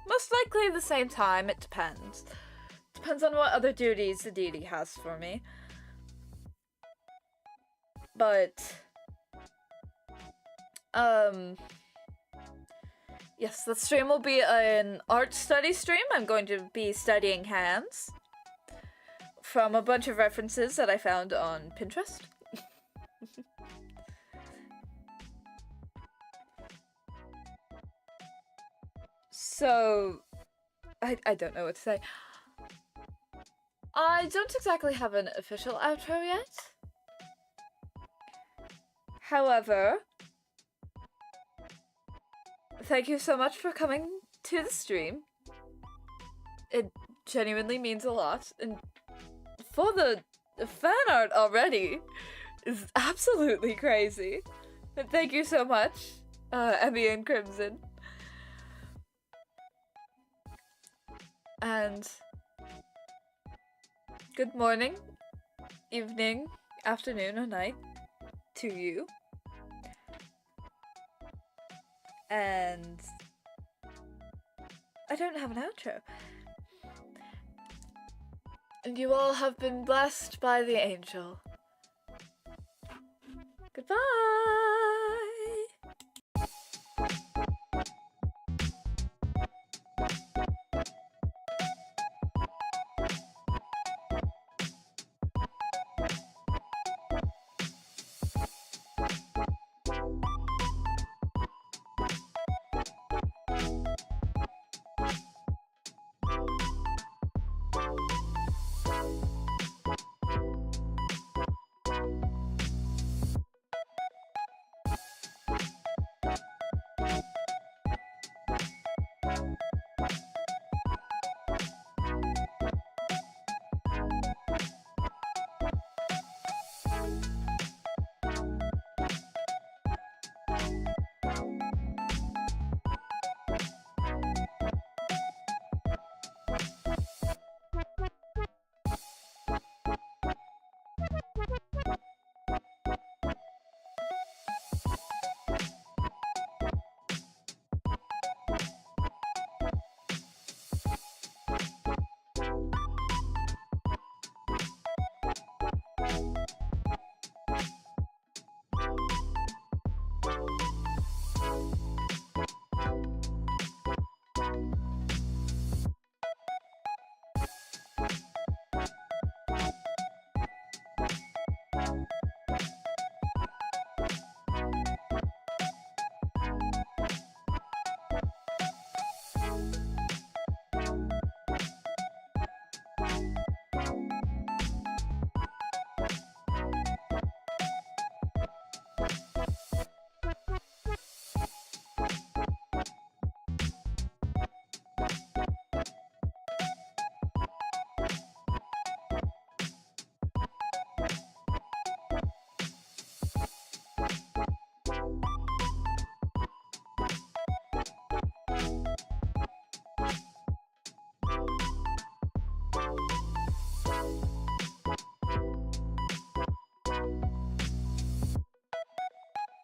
Speaker 1: Most likely the same time, it depends. Depends on what other duties the Deity has for me. But, yes, the stream will be an art study stream. I'm going to be studying hands from a bunch of references that I found on Pinterest. So, I don't know what to say. I don't exactly have an official outro yet. However, thank you so much for coming to the stream. It genuinely means a lot, and for the fan art already is absolutely crazy. And thank you so much, Emmy and Crimson. And good morning, evening, afternoon, or night to you. And I don't have an outro. And you all have been blessed by the angel. Goodbye!